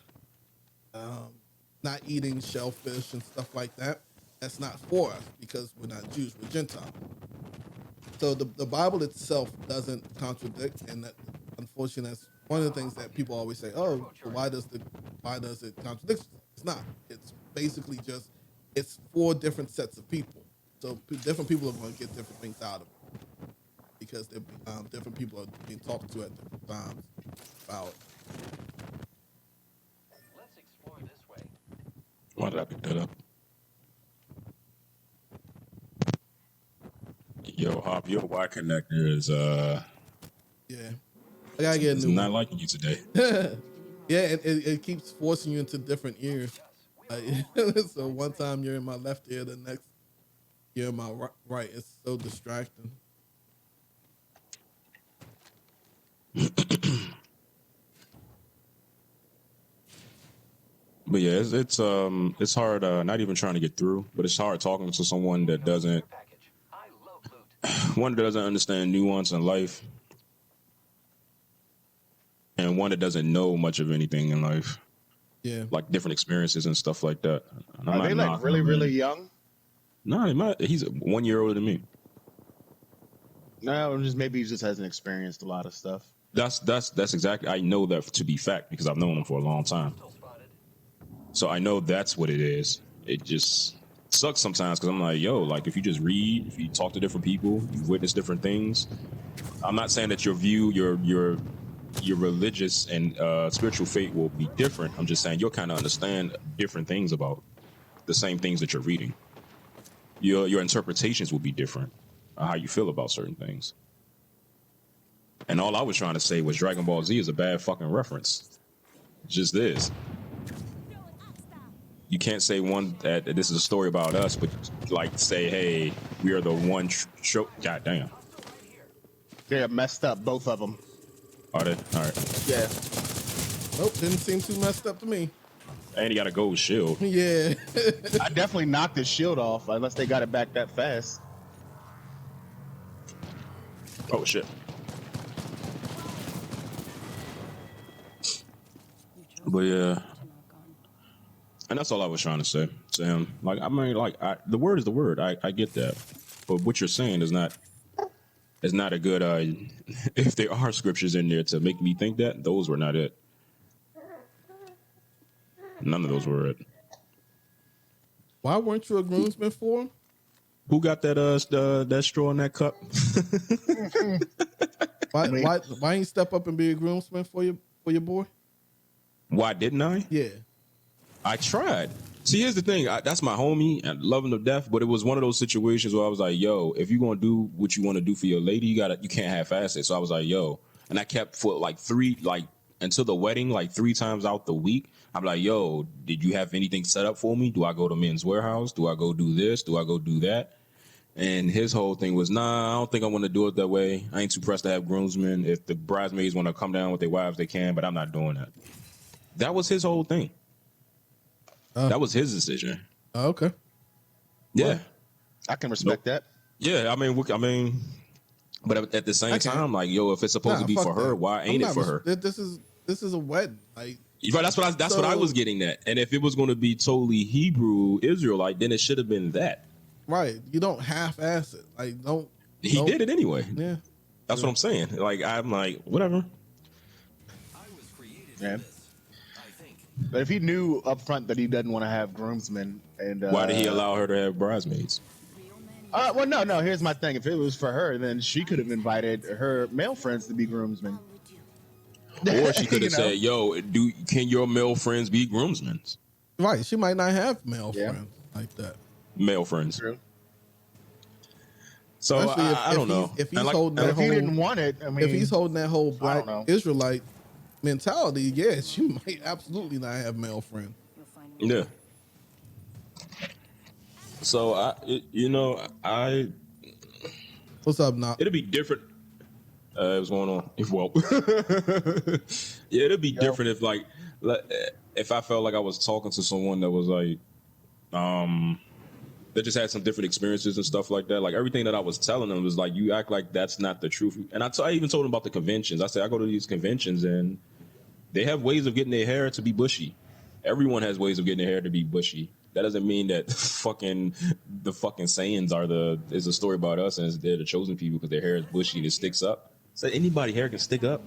not eating shellfish and stuff like that. That's not for us because we're not Jews, we're Gentiles. So the Bible itself doesn't contradict, and that unfortunately that's one of the things that people always say. Oh, well, why does it contradict? It's not. It's basically just it's for different sets of people. So different people are going to get different things out of it because different people are being talked to at different times about it. Let's explore this way. Why did I pick that up? Yo, Hop, your Y connector is Yeah, I gotta get a is new not one. liking you today. Yeah, it keeps forcing you into different ears. So one time you're in my left ear, the next you're in my right. It's so distracting. But yeah, it's hard. Not even trying to get through, but it's hard talking to someone that doesn't Package. I love loot. one that doesn't understand nuance in life, and one that doesn't know much of anything in life, Yeah, like different experiences and stuff like that. And I'm Are not they like knocking really, him, really man. young? No, he's 1 year older than me. No, just maybe he just hasn't experienced a lot of stuff. That's exactly. I know that to be fact because I've known him for a long time. Still spotted. So I know that's what it is. It just sucks sometimes because I'm like, yo, like if you just read, if you talk to different people, you witness different things. I'm not saying that your view, your religious and spiritual faith will be different. I'm just saying you'll kind of understand different things about the same things that you're reading. Your interpretations will be different on how you feel about certain things. And all I was trying to say was Dragon Ball Z is a bad fucking reference. It just is. You can't say one that this is a story about us, but like say, hey, we are the one show. God damn. They're messed up, both of them. Are they? All right. Yeah. nope, didn't seem too messed up to me. And he got a gold shield. Yeah, I definitely knocked his shield off, unless they got it back that fast. Oh shit. But yeah, and that's all I was trying to say to him. Like, I mean, like, the word is the word. I get that, but what you're saying is not a good. If there are scriptures in there to make me think that, those were not it. None of those were it. why weren't you a groomsman for him? Who got that that straw in that cup? Why ain't you step up and be a groomsman for your boy? Why didn't I? Yeah, I tried. See, here's the thing. That's my homie and love him to death, but it was one of those situations where I was like, yo, if you're going to do what you want to do for your lady, you can't half-ass it. So I was like, yo. And I kept for like until the wedding, like 3 times out the week, I'm like, yo, did you have anything set up for me? Do I go to Men's Warehouse? Do I go do this? Do I go do that? And his whole thing was, nah, I don't think I want to do it that way. I ain't too pressed to have groomsmen. If the bridesmaids want to come down with their wives, they can, but I'm not doing that. That was his whole thing. That was his decision. oh, okay. Yeah. I can respect that. Yeah, I mean, but at the same time, like, yo, if it's supposed to be fuck for her, that. why ain't it for her? This is a wedding. Like, Right, that's what I was getting at. And if it was going to be totally Hebrew Israelite, then it should have been that. right, you don't half-ass it. Like, He did it anyway. Yeah, That's what I'm saying. Like, I'm like, whatever. I was created Yeah. for this. I think. But if he knew up front that he doesn't want to have groomsmen, and Why did he allow her to have bridesmaids? Well, no. Here's my thing. If it was for her, then she could have invited her male friends to be groomsmen. Or she could You have know? said, yo, can your male friends be groomsmen? right. She might not have male Yeah. friends like that. Male friends. True. So Especially I don't know. If he's And like, holding But that if he whole, didn't want it, I mean, if he's holding that whole black know. Israelite mentality, yeah, she might absolutely not have male friends. You'll find yeah. So What's up, Knock? It'll be different. What's going on? Well, yeah, it'll be different if if I felt like I was talking to someone that was like, that just had some different experiences and stuff like that. Like everything that I was telling them was like, you act like that's not the truth. And I even told them about the conventions. I said I go to these conventions and they have ways of getting their hair to be bushy. Everyone has ways of getting their hair to be bushy. That doesn't mean that the fucking Saiyans is a story about us and they're the chosen people because their hair is bushy and it sticks up. So anybody hair can stick up.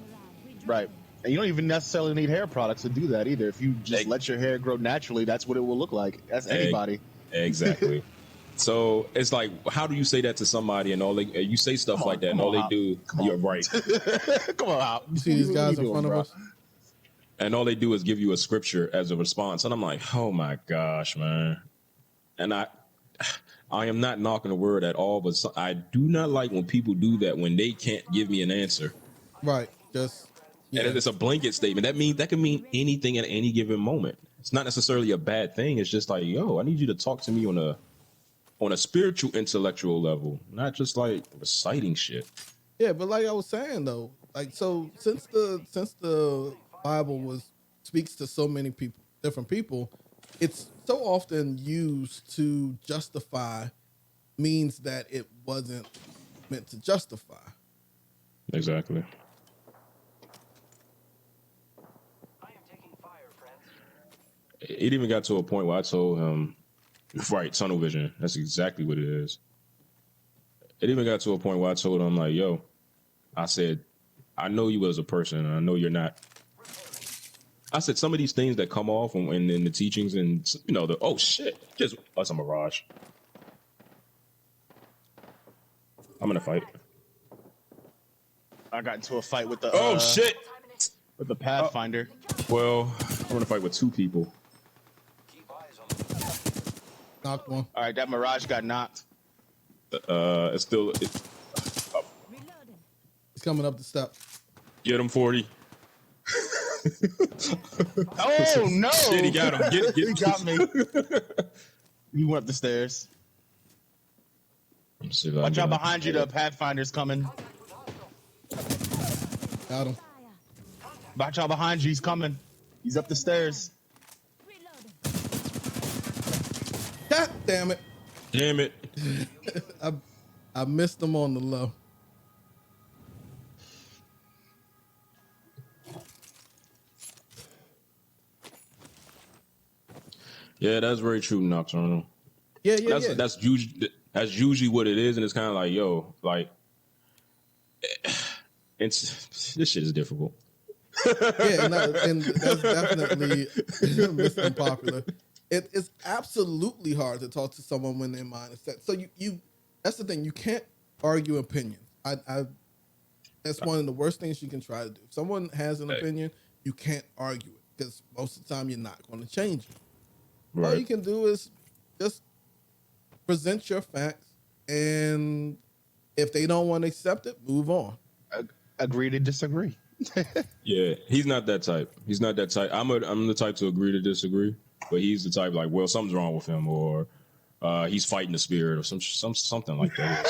Right. And you don't even necessarily need hair products to do that either. If you just let your hair grow naturally, that's what it will look like. That's anybody. Exactly. So it's like, how do you say that to somebody and you say stuff like that and all they do, you're right. Come on, Hop. You see these guys in front of us? And all they do is give you a scripture as a response. And I'm like, oh my gosh, man. And I am not knocking the word at all, but I do not like when people do that when they can't give me an answer. Right. Just and it's a blanket statement. That can mean anything at any given moment. It's not necessarily a bad thing. It's just like, yo, I need you to talk to me on a spiritual, intellectual level, not just like reciting shit. Yeah, but like I was saying though, like so since the Bible speaks to so many people, different people, it's so often used to justify means that it wasn't meant to justify. Exactly. I am taking fire, friends. It even got to a point where I told him, right, tunnel vision. That's exactly what it is. It even got to a point where I told him, like, yo, I said, I know you as a person. And I know you're not. I said, some of these things that come off in the teachings and, oh, shit, that's a mirage. I'm going to fight. I got into a fight with the shit, with the Pathfinder. Well, I'm going to fight with two people. Keep eyes on the Knocked one. All right, that Mirage got knocked. It's still... Reloading. He's coming up the step. Get him, 40. Oh no! Shit, he got him. He got me. He went up the stairs. Watch out behind you. The Pathfinder's coming. Got him. Watch out behind you. He's coming. He's up the stairs. Reloading. God damn it. Damn it. I missed him on the low. Yeah, that's very true, Nocturnal. Yeah. That's usually what it is, and it's kind of like, yo, like, this shit is difficult. Yeah, and that's definitely Mr. Unpopular. It's absolutely hard to talk to someone when their mind is set. So you that's the thing. You can't argue opinions. That's one of the worst things you can try to do. If someone has an opinion, you can't argue it because most of the time you're not going to change it. Right. All you can do is just present your facts, and if they don't want to accept it, move on. Agree to disagree. Yeah, he's not that type. He's not that type. I'm the type to agree to disagree, but he's the type like, well, something's wrong with him, or he's fighting the spirit, or something like that.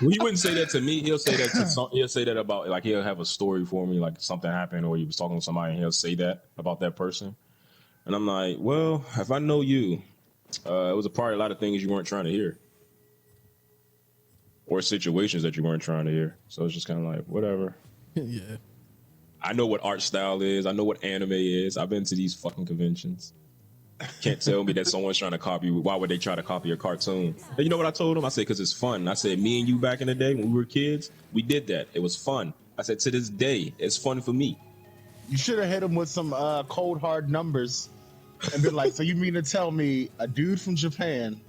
Well, he wouldn't say that to me. He'll say that he'll say that about, like, he'll have a story for me, like something happened, or he was talking to somebody, and he'll say that about that person, and I'm like, well, if I know you, it was probably a lot of things you weren't trying to hear. Or situations that you weren't trying to hear. So it's just kind of like, whatever. Yeah. I know what art style is. I know what anime is. I've been to these fucking conventions. Can't tell me that someone's trying to copy. Why would they try to copy a cartoon? And you know what I told him? I said, because it's fun. I said, me and you back in the day when we were kids, we did that. It was fun. I said, to this day, it's fun for me. You should have hit him with some cold hard numbers and been like, so you mean to tell me a dude from Japan,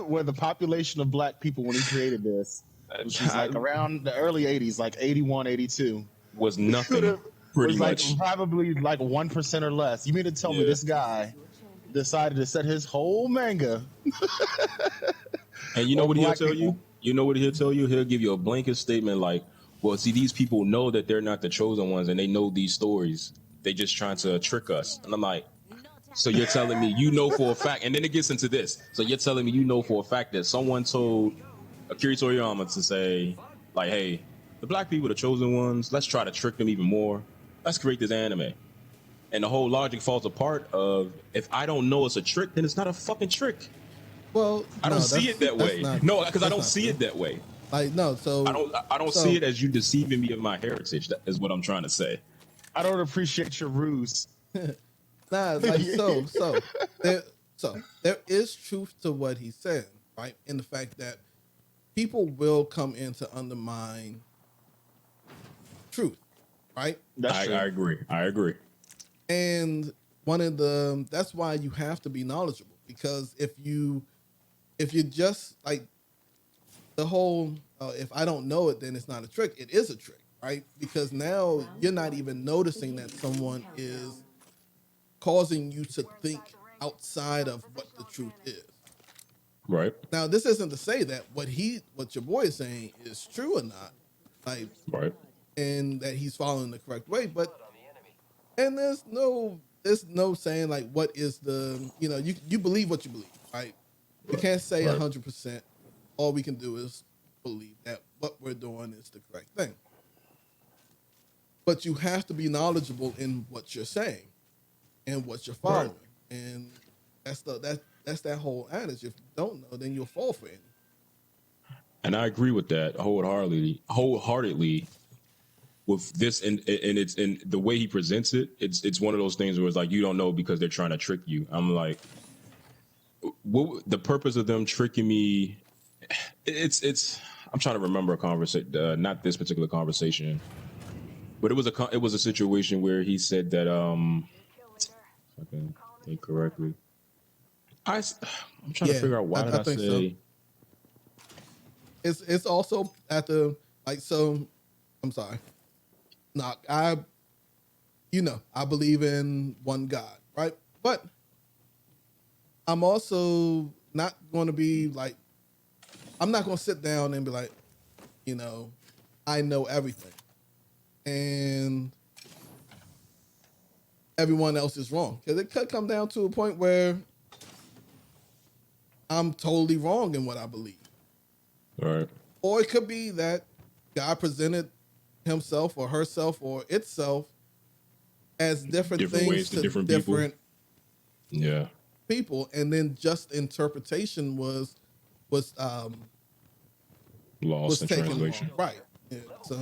where the population of black people when he created this, which was like around the early 80s, like 81, 82, was nothing, pretty was much. like probably like 1% or less. You mean to tell me this guy decided to set his whole manga? And you know what he'll tell people. you? You know what he'll tell you? He'll give you a blanket statement like, well, see, these people know that they're not the chosen ones, and they know these stories. They just trying to trick us. And I'm like, So you're telling me you know for a fact, and then it gets into this. So you're telling me you know for a fact that someone told Akira Toriyama to say, like, hey, the black people, the chosen ones, let's try to trick them even more. Let's create this anime. And the whole logic falls apart of if I don't know it's a trick, then it's not a fucking trick. Well, I don't no, see it that that's way. not. No, because I That's don't not see true. it that way. Like no, so I don't see it as you deceiving me of my heritage. That is what I'm trying to say. I don't appreciate your ruse. nah, like there is truth to what he's saying, right? In the fact that people will come in to undermine truth, right? That's true. I agree. I agree. And that's why you have to be knowledgeable, because if you just like the whole if I don't know it, then it's not a trick. It is a trick, right? Because now you're not even noticing that someone is causing you to think outside of what the truth is. Right. Now, this isn't to say that what your boy is saying is true or not, like, Right. and that he's following the correct way. But and there's no saying like what is the you believe what you believe, right? We can't say Right. 100%. All we can do is believe that what we're doing is the correct thing. But you have to be knowledgeable in what you're saying and what you're following, and that's that whole adage. If you don't know, then you'll fall for it. And I agree with that wholeheartedly with this, and it's in the way he presents it. It's one of those things where it's like you don't know because they're trying to trick you. I'm like, what the purpose of them tricking me? It's. I'm trying to remember a conversation, not this particular conversation, but it was a situation where he said that if I can think correctly. I'm trying to figure out why did I think say. So. It's also at the like so. I'm sorry. No, I believe in one God, right? But I'm also not going to be like, I'm not going to sit down and be like, I know everything, and everyone else is wrong, because it could come down to a point where I'm totally wrong in what I believe. All right. Or it could be that God presented himself or herself or itself as different things ways to different people. Yeah. People, and then just interpretation was Lost in taken translation. wrong. Right. Yeah, so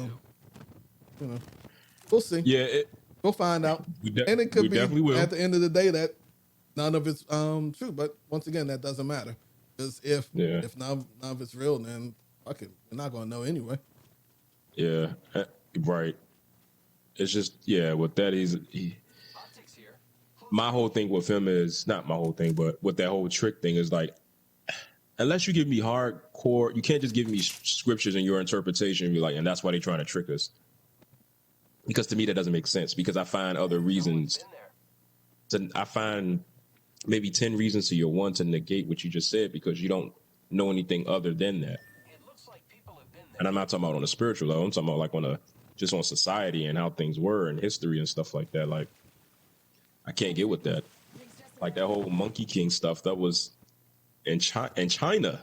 we'll see. Yeah. We'll find out. And it could be at the end of the day that none of it's true. But once again, that doesn't matter, because if none of it's real, then fuck it, we're not gonna know anyway. Yeah. Right. It's just with that my whole thing with him is not my whole thing, but with that whole trick thing is like, unless you give me hardcore, you can't just give me scriptures and your interpretation and be like, and that's why they're trying to trick us. Because to me that doesn't make sense, because I find other reasons. I find maybe 10 reasons to your one to negate what you just said, because you don't know anything other than that. And I'm not talking about on a spiritual level. I'm talking about like on society and how things were and history and stuff like that. Like, I can't get with that. Like that whole Monkey King stuff that was in China.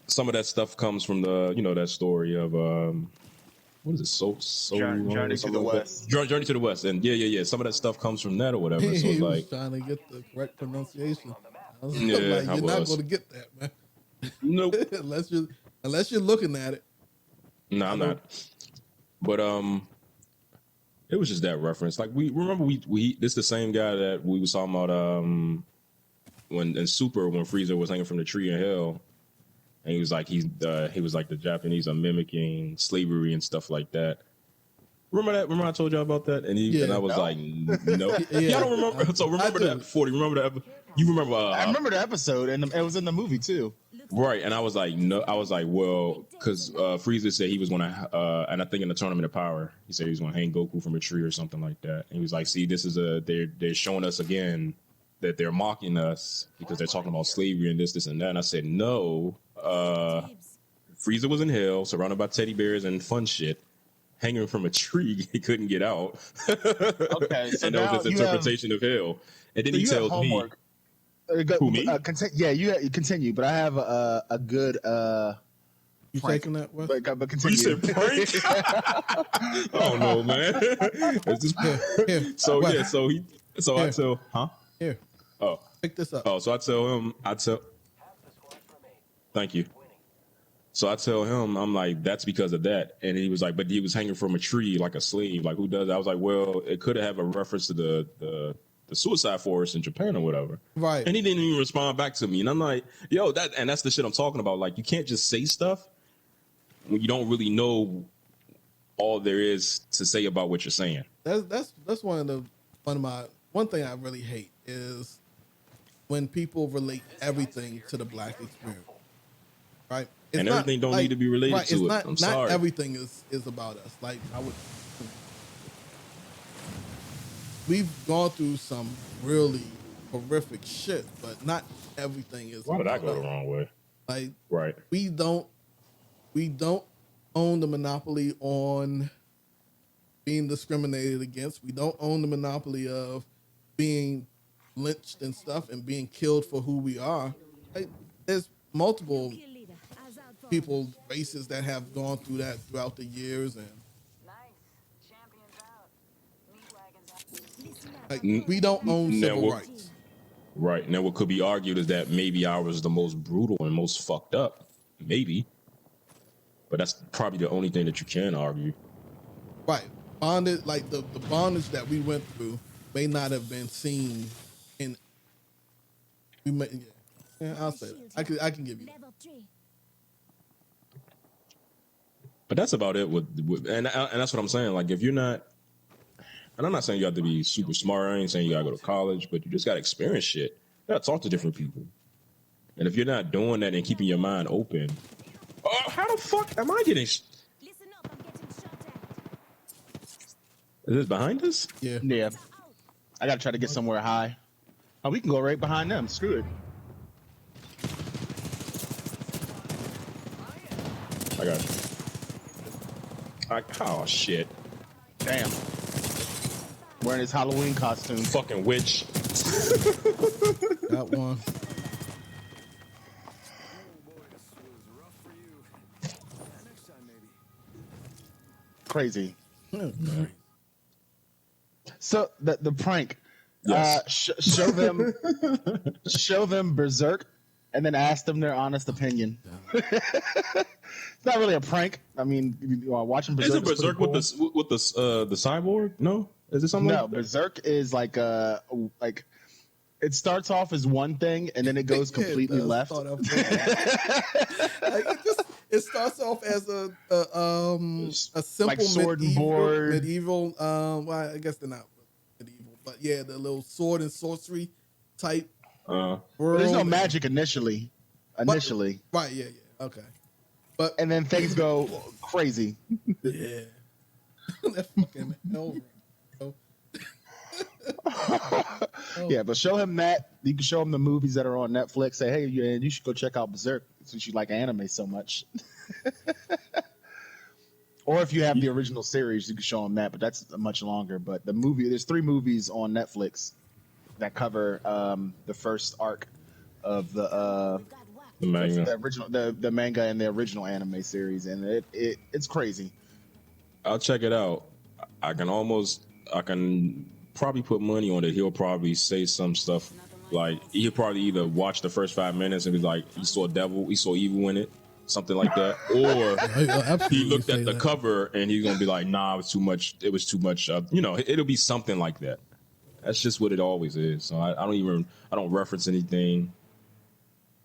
Some of that stuff comes from the, that story of what is it? Journey to the West. Journey to the West, and yeah. Some of that stuff comes from that or whatever. So He it's was like trying to get the correct pronunciation. I was Yeah, like, I you're not was. going to get that, man. Nope. unless you're looking at it. No, I'm not. But it was just that reference. Like we this the same guy that we was talking about when in Super, when Frieza was hanging from the tree in hell, and he was like he was like the Japanese are mimicking slavery and stuff like that. Remember that? Remember I told y'all about that? And and I was like, no. Y'all don't remember? So remember that 40. Remember that? You remember? I remember the episode, and it was in the movie too. Right, and I was like, no. I was like, well, because Frieza said he was going to, and I think in the Tournament of Power, he said he was going to hang Goku from a tree or something like that. And he was like, see, this is they're showing us again that they're mocking us because they're talking about slavery and this, and that. And I said, no. Frieza was in hell, surrounded by teddy bears and fun shit. hanging from a tree. He couldn't get out. Okay, so And that now was his you have, interpretation of hell. And then so he you have tells me, homework. who, me? Yeah, you continue, but I have a good You prank. taking that, Wes? But You continue. said prank? I don't know, man. It's just Here, so Wes, yeah. So I here, tell, huh? here. Oh, Pick this up. oh. So I tell him, thank you. So I tell him, I'm like, that's because of that. And he was like, but he was hanging from a tree like a slave. Like, who does that? I was like, well, it could have a reference to the suicide forest in Japan or whatever. Right. And he didn't even respond back to me. And I'm like, yo, that's the shit I'm talking about. Like, you can't just say stuff when you don't really know all there is to say about what you're saying. That's one thing I really hate is when people relate everything to the black experience. Right? It's And not, everything don't like, need to be related right, to it's it. not, I'm not sorry. everything is about us. Like we've gone through some really horrific shit, but not everything is Why would I about go the us. wrong way? Like Right. we don't own the monopoly on being discriminated against. We don't own the monopoly of being lynched and stuff and being killed for who we are. Like, there's multiple Kill leader. Eyes out for people, races that have gone through that throughout the years, and Nice. Champions out. Meat wagons out. Listen up. like we don't own Now, civil what- rights. Right. Now, what could be argued is that maybe ours is the most brutal and most fucked up. Maybe. But that's probably the only thing that you can argue. Right, bonded, like the bondage that we went through may not have been seen in. We may, yeah, I'll say that. I can give you that. Level 3. But that's about it. And that's what I'm saying. Like, if you're not, and I'm not saying you have to be super smart. I ain't saying you gotta go to college, but you just gotta experience shit. You gotta talk to different people. And if you're not doing that and keeping your mind open, oh, how the fuck am I getting? Listen up. I'm getting shot at. Is this behind us? Yeah, Yeah, I gotta try to get somewhere high. Oh, we can go right behind them. Screw it. I got you. Oh shit! Damn. Wearing his Halloween costume. Fucking witch. that one. Crazy. So the prank. Yes. Show them Berserk, and then ask them their honest opinion. It's not really a prank. I mean, watching Berserk. Isn't is Berserk pretty with the cyborg? No, is it something? No, like that? Berserk is like it starts off as one thing and then it goes completely left. It starts off as a simple Like sword and board. medieval. Well, I guess they're not medieval, but yeah, the little sword and sorcery type world. There's no magic initially. Right? Yeah. Okay. But And then things go crazy. yeah, that fucking over. Yeah, but show him that. You can show him the movies that are on Netflix. Say, hey, you should go check out Berserk since you like anime so much. Or if you have the original series, you can show him that, but that's much longer. But there's 3 movies on Netflix that cover the first arc of the manga. the original the manga and the original anime series, and it's crazy. I'll check it out. I can probably put money on it. He'll probably say some stuff like he'll probably either watch the first 5 minutes and be like, he saw evil in it, something like that, or he looked at the cover and he's gonna be like, nah, it was too much. It'll be something like that. That's just what it always is. So I don't reference anything.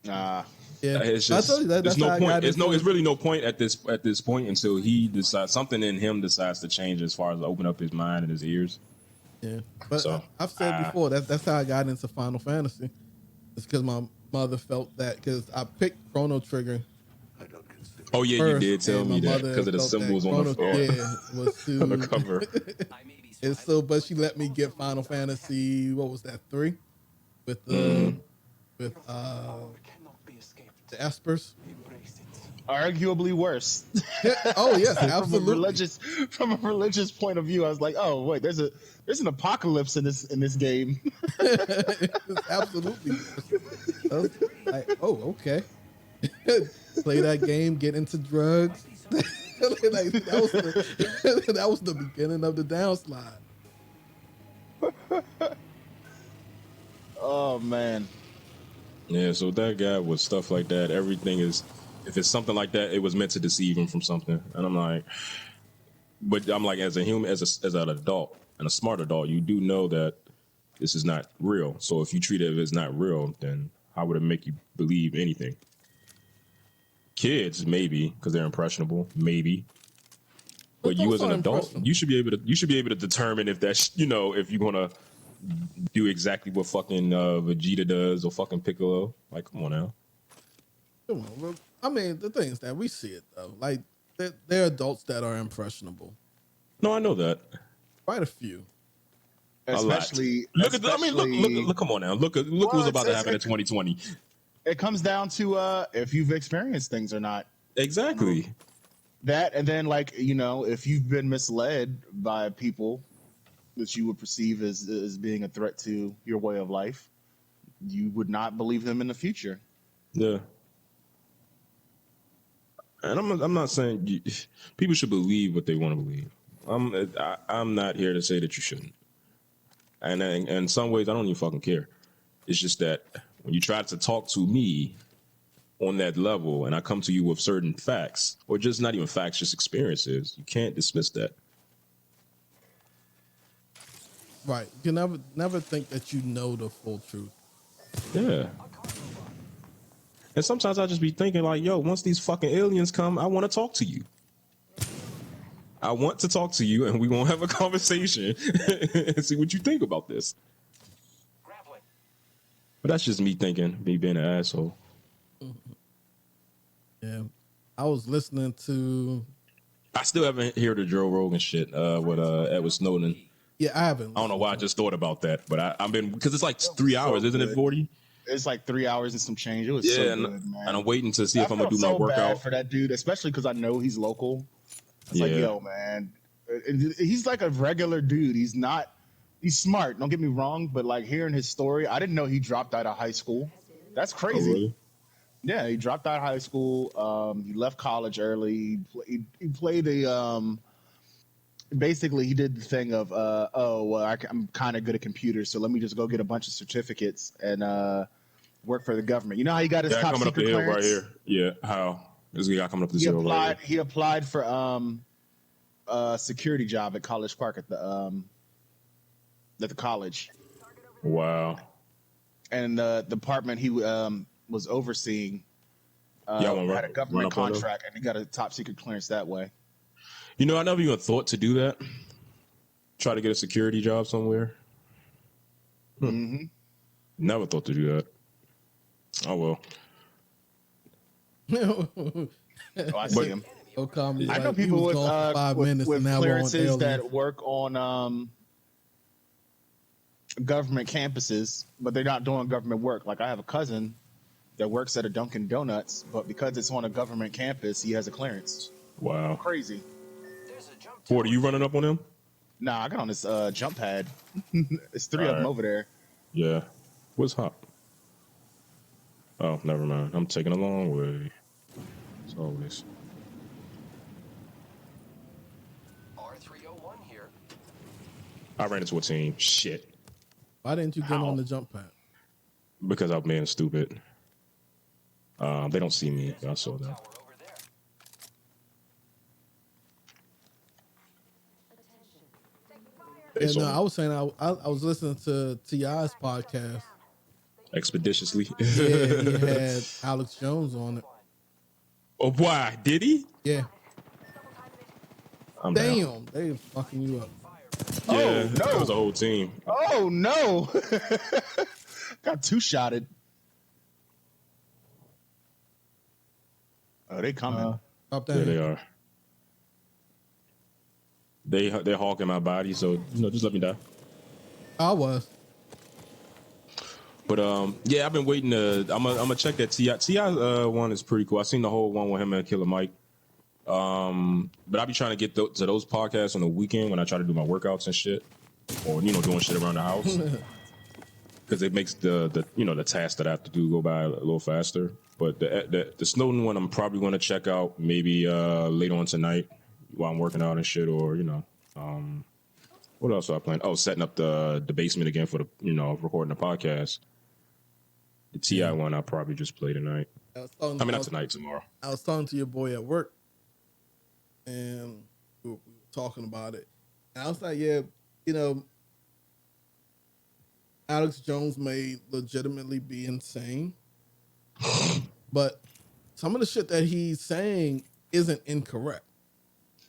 Yeah, It's I just told you that. there's That's how no I point. got There's into it. really no point at this point until he decides something in him decides to change as far as open up his mind and his ears. Yeah, but So, I've said before that's how I got into Final Fantasy. It's because my mother felt that because I picked Chrono Trigger. Oh yeah, First, you did tell and me my that mother because of the felt that symbols on the Chrono- yeah, was too, on the cover. And so, but she let me get Final Fantasy. What was that? 3 with the with the Espers. arguably worse. Oh yes, from a absolutely. religious point of view. I was like, oh wait, there's an apocalypse in this game. It's absolutely worse. I was like, oh, okay. Play that game, get into drugs. Like, that was the beginning of the downslide. Oh man. Yeah, so that guy with stuff like that, everything is, if it's something like that, it was meant to deceive him from something. And I'm like, but I'm like, as a human, as an adult and a smart adult, you do know that this is not real. So if you treat it as not real, then how would it make you believe anything? Kids, maybe, because they're impressionable, maybe. But you as those an are adult, impressionable. you should be able to determine if that's, if you're gonna do exactly what fucking Vegeta does or fucking Piccolo. Like, come on now. Come on, bro. I mean, the thing is that we see it though. Like there are adults that are impressionable. No, I know that. Quite a few. Especially, Look at, look. Come on now. Look Well, what's about to it's- happen in 2020. it comes down to if you've experienced things or not. Exactly. That, and then like, if you've been misled by people that you would perceive as being a threat to your way of life, you would not believe them in the future. Yeah. And I'm not saying people should believe what they want to believe. I'm not here to say that you shouldn't. And in some ways, I don't even fucking care. It's just that when you try to talk to me on that level, and I come to you with certain facts, or just not even facts, just experiences, you can't dismiss that. Right. You can never think that you know the full truth. Yeah. And sometimes I just be thinking like, yo, once these fucking aliens come, I want to talk to you. I want to talk to you, and we won't have a conversation and see what you think about this. Grappling. But that's just me thinking, me being an asshole. Yeah. I was listening to. I still haven't heard the Joe Rogan shit with Edward Snowden. Yeah, I haven't. I don't know why I just thought about that, but I've been, because it's like 3 hours, isn't it? 40. It's like 3 hours and some change. It was Yeah, so and, good, man. and I'm waiting to see I if I'm gonna felt do my so bad workout. for that dude, especially because I know he's local. It's like, Yeah. yo, man, and he's like a regular dude. He's smart. Don't get me wrong, but like hearing his story, I didn't know he dropped out of high school. That's Oh, crazy. really? Yeah, he dropped out of high school. He left college early. He played basically he did the thing of I'm kind of good at computers, so let me just go get a bunch of certificates and work for the government. You know how he got his Yeah, top coming up the secret hill clearance? right here. Yeah, how? This guy coming up this He hill right applied. here. He applied for a security job at College Park at the college, Wow. and the department he was overseeing Yeah, I wanna had a run government up on him. contract, and he got a top secret clearance that way. You know, I never even thought to do that. Try to get a security job somewhere. Mm-hmm. Never thought to do that. Oh well. Oh, I see him. Okami, I know like, he people was with, gone for 5 minutes with and now we're on clearances aliens. that work on government campuses, but they're not doing government work. Like I have a cousin that works at a Dunkin' Donuts, but because it's on a government campus, he has a clearance. Wow. Crazy. There's a jump Ford, are tower. you running up on him? Nah, I got on this jump pad. It's three of them Alright. over there. Yeah. Where's Hop? Oh, never mind. I'm taking a long way. As always. R301 here. I ran into a team. Shit. Why didn't you get How? on the jump pad? Because I'm being stupid. They don't see me. I saw that. Tower over there. They Yeah, saw no, me. I was saying I was listening to T.I.'s podcast. Expeditiously. Yeah, he had Alex Jones on it. Oh, why? Did he? Yeah. I'm down. Damn, they fucking you up. Yeah, Oh, no. that was a whole team. Oh no! Got two-shotted. Oh, they coming. Stop Yeah, that. they are. They're hawking my body, so just let me die. I was. But yeah, I've been waiting to. I'm gonna check that Ti one is pretty cool. I seen the whole one with him and Killer Mike. But I be trying to get to those podcasts on the weekend when I try to do my workouts and shit, or doing shit around the house, because it makes the the task that I have to do go by a little faster. But the Snowden one, I'm probably going to check out maybe later on tonight while I'm working out and shit, or what else are I playing? Oh, setting up the basement again for the recording the podcast. The Ti one I'll probably just play tonight. Not tonight, tomorrow. I was talking to your boy at work, and we were talking about it. And I was like, yeah, Alex Jones may legitimately be insane, but some of the shit that he's saying isn't incorrect.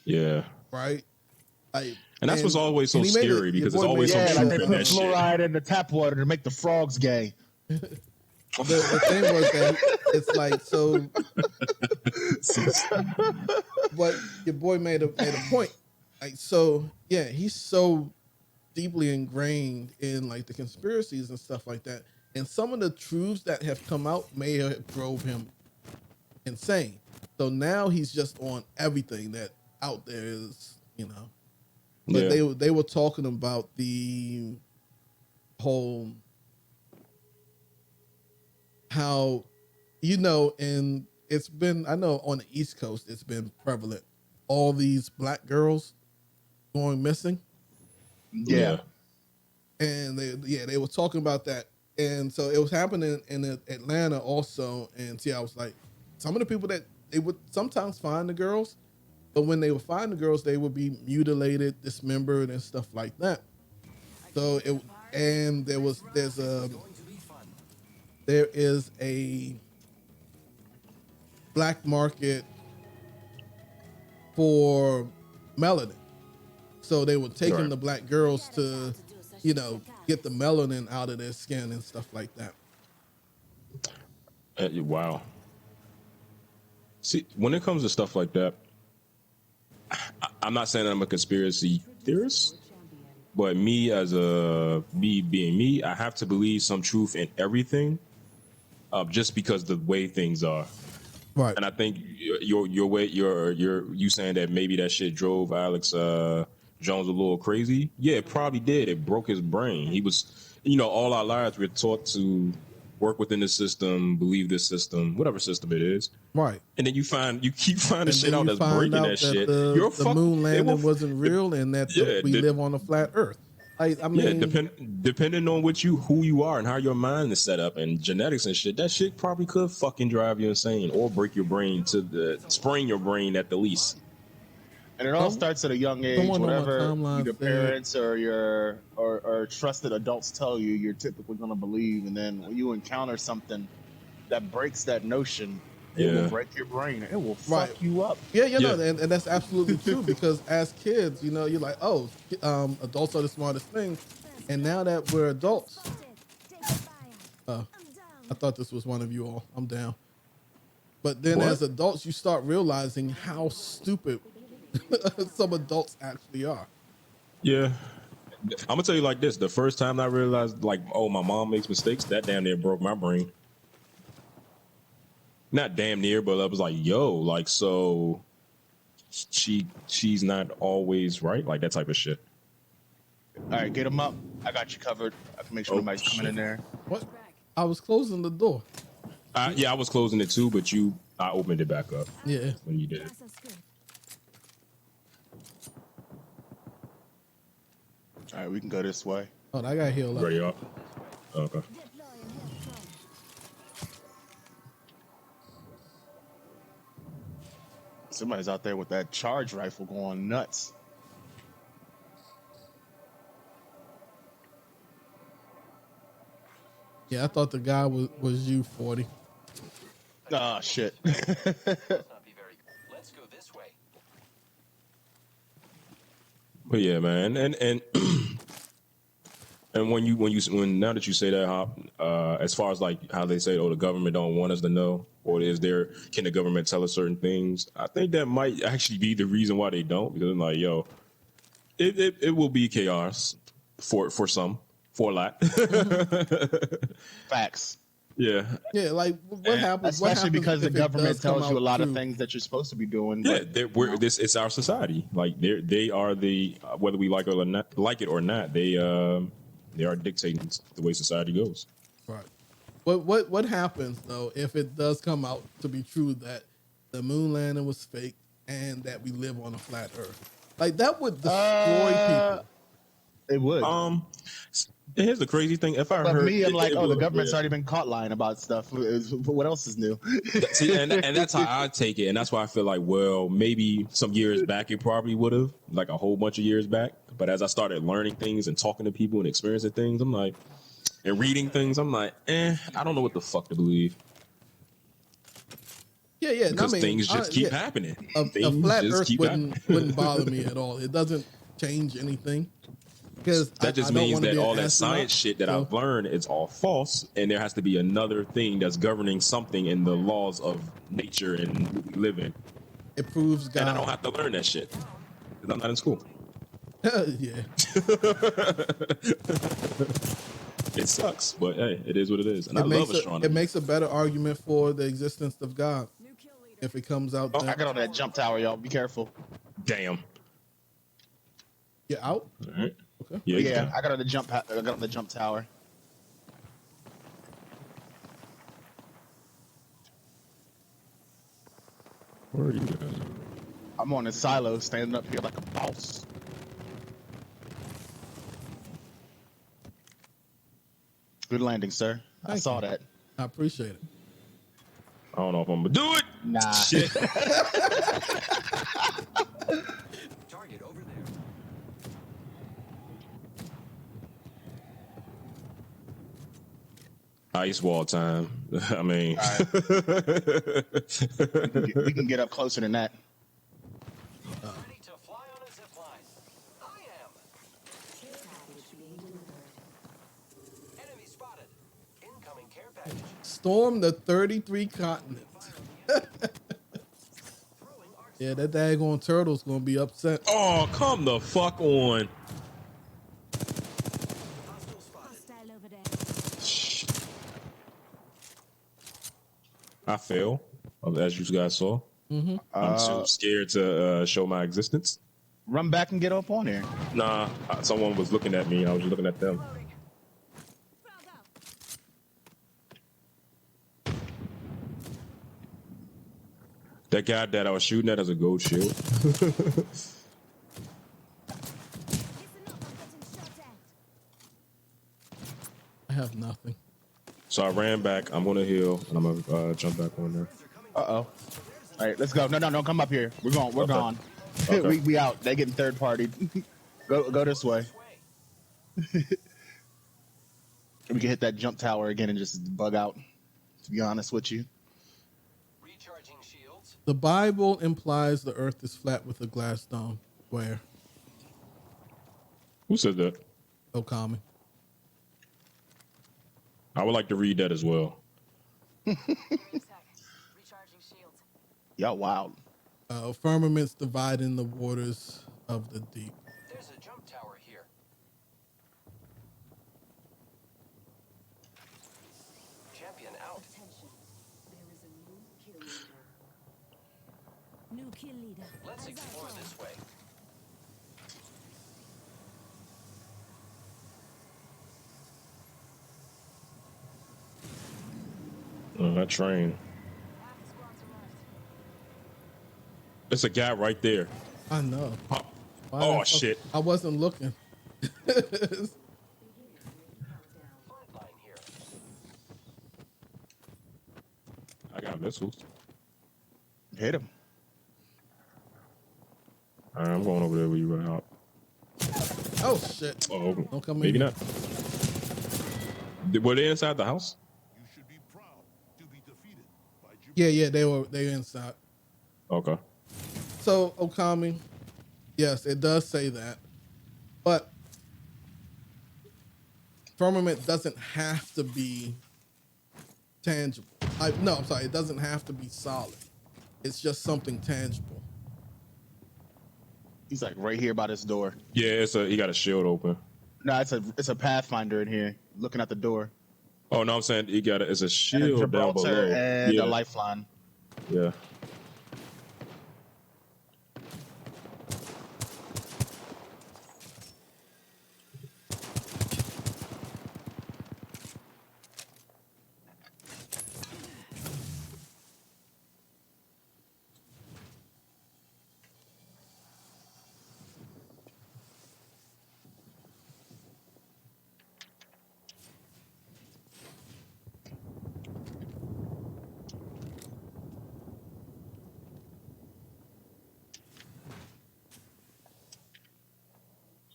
Yeah. Right? And that's what's always so scary, because it's always some truth in that shit. Fluoride in the tap water to make the frogs gay. The thing was that it's like, so what your boy made a point. Like, so yeah, he's so deeply ingrained in like the conspiracies and stuff like that. And some of the truths that have come out may have drove him insane. So now he's just on everything that out there is, But they were talking about the whole how and it's been, I know on the East Coast it's been prevalent, all these black girls going missing. Yeah. And they were talking about that. And so it was happening in Atlanta also. And I was like, some of the people that they would sometimes find the girls, but when they would find the girls, they would be mutilated, dismembered, and stuff like that. So there is a black market for melanin. So they were taking the black girls to, get the melanin out of their skin and stuff like that. Wow. See, when it comes to stuff like that, I'm not saying that I'm a conspiracy theorist, but me being me, I have to believe some truth in everything, just because the way things are. Right. And I think your way, you saying that maybe that shit drove Alex Jones a little crazy. Yeah, it probably did. It broke his brain. He was, all our lives we're taught to work within the system, believe this system, whatever system it is. Right. And then you keep finding shit out that's breaking that shit. The moon landing wasn't real, and that we live on a flat Earth. I mean, depending on who you are and how your mind is set up and genetics and shit, that shit probably could fucking drive you insane or break your brain sprain your brain at the least. And it all starts at a young age. Whatever your parents or trusted adults tell you, you're typically going to believe. And then when you encounter something that breaks that notion, it will break your brain. It will fuck you up. Yeah. And that's absolutely true, because as kids, you're like, oh, adults are the smartest thing. And now that we're adults, I thought this was one of you all. I'm down. But then as adults, you start realizing how stupid some adults actually are. Yeah. I'm going to tell you like this. The first time I realized, my mom makes mistakes, that damn near broke my brain. Not damn near, but I was like, so she's not always right, like that type of shit. All right, get him up. I got you covered. I can make sure nobody's coming in there. What? I was closing the door. Yeah, I was closing it too, but I opened it back up. Yeah. When you did it. All right, we can go this way. Oh, I got healed up. Ready up? Okay. Somebody's out there with that charge rifle going nuts. Yeah, I thought the guy was you, 40. Ah, shit. Let's not be very good. Let's go this way. But yeah, man, and and when now that you say that, Hop, as far as like how they say, the government don't want us to know, or can the government tell us certain things? I think that might actually be the reason why they don't, because I'm like, it will be chaos for some. for a lot. Facts. Yeah. Yeah, like what happens? What Especially happens because the if it government does come tells you a out lot of true? things that you're supposed to be doing. Yeah, But this it's our society. Like they are the whether we like it or not, they are dictating the way society goes. Right. What happens though if it does come out to be true that the moon landing was fake and that we live on a flat Earth? Like that would destroy people. it would. Here's the crazy thing. If I But heard, me, I'm like, oh, the government's yeah. already been caught lying about stuff. What else is new? See, and that's how I take it, and that's why I feel like, well, maybe some years back it probably would have, like a whole bunch of years back. But as I started learning things and talking to people and experiencing things, I'm like, and reading things, I'm like, I don't know what the fuck to believe. Yeah. Because I mean, things just keep yeah. happening. A Things flat just Earth keep happening. wouldn't bother me at all. It doesn't change anything. Because That just I don't means wanna that be an all that astronaut, science shit that so I've learned is all false, and there has to be another thing that's governing something in the laws of nature and what we live in. it proves God. And I don't have to learn that shit because I'm not in school. Yeah. It sucks, but hey, it is what it is. And I It love makes astronomy. it makes a better argument for the existence of God if it comes out. I got on that jump tower, y'all. Be careful. Damn. You're out. All right. Okay. Yeah. Yeah, I got on the jump. I got on the jump tower. Where are you guys? I'm on a silo, standing up here like a boss. Good landing, sir. I Thank saw you. that. I appreciate it. I don't know if I'm gonna do it. Nah. Shit. Target over there. Ice wall time. I mean, We can get up closer than that. Ready to fly on a zip line. I am. Enemy spotted. Incoming care package. Storm the 33 continents. Throwing arc. Yeah, that daggone turtle's gonna be upset. oh, come the fuck on. Hostile spotted. Hostile over there. I fail, as you guys saw. I'm too scared to show my existence. Run back and get up on there. Nah, someone was looking at me. I was just looking at them. Frog out. That guy that I was shooting at has a gold shield. Listen up, I'm getting shot at. I have nothing. So I ran back. I'm gonna heal, and I'm gonna jump back on there. All right, let's go. No, don't come up here. We're going. We're Okay. gone. Okay. we out. They getting third party. go this way. Way. We can hit that jump tower again and just bug out. To be honest with you. Recharging shields. The Bible implies the earth is flat with a glass dome. Where? Who said that? Okami. I would like to read that as well. Recharging shields. Y'all wild. Firmaments dividing the waters of the deep. There's a jump tower here. Champion out. Attention. There is a new kill leader. New kill leader. Let's As I explore thought. this way. That train. Half the squads are left. There's a guy right there. I know. Huh. Why Oh the fuck- shit. I wasn't looking. Frontline here. I got missiles. Hit him. All right, I'm going over there where you run out. Oh shit. Oh, Don't come in maybe here. not. Were they inside the house? You should be proud to be defeated by Yeah, they were inside. Okay. So Okami, yes, it does say that, but firmament doesn't have to be tangible. No, I'm sorry, it doesn't have to be solid. It's just something tangible. He's like right here by this door. Yeah, he got a shield open. No, it's a Pathfinder in here. Looking at the door. Oh no, I'm saying you got it's a And a shield down Gibraltar below. and a Yeah, lifeline. yeah.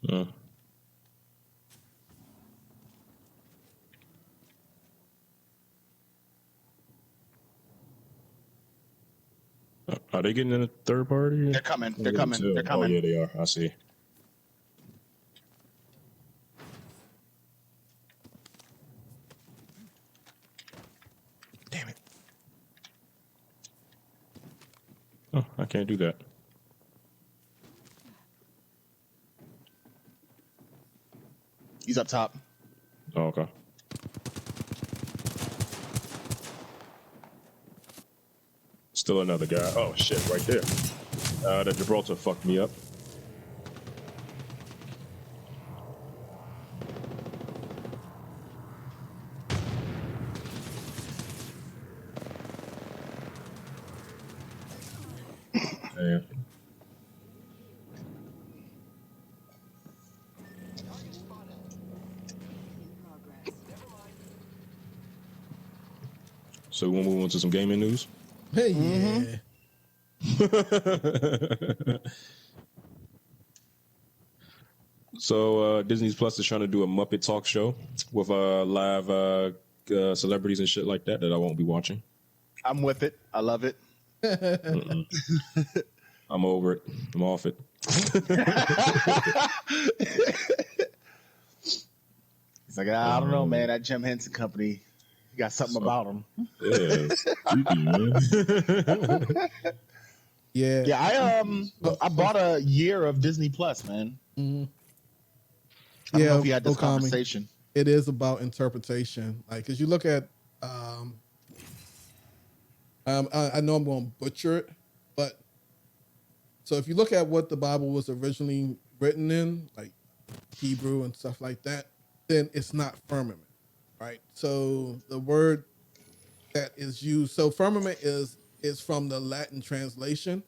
Uh, are they getting in a third party? They're coming. I They're can't coming. tell. They're Oh coming. yeah, they are. I see. Damn it. Oh, I can't do that. He's up top. Oh, okay. Still another guy. Oh shit, right there. That Gibraltar fucked me up. Damn. So we'll move on to some gaming news. Hey, yeah. So Disney's Plus is trying to do a Muppet talk show with live celebrities and shit like that I won't be watching. I'm with it. I love it. I'm over it. I'm off it. He's like, I don't know, man. That Jim Henson company, you got something about them. Yeah, creepy, man. Yeah. Yeah, I bought a year of Disney Plus, man. I don't know if you had this Okami. conversation. It is about interpretation. Like, because you look at, I know I'm going to butcher it, but so if you look at what the Bible was originally written in, like Hebrew and stuff like that, then it's not firmament, right? So the word that is used, so firmament is from the Latin translation,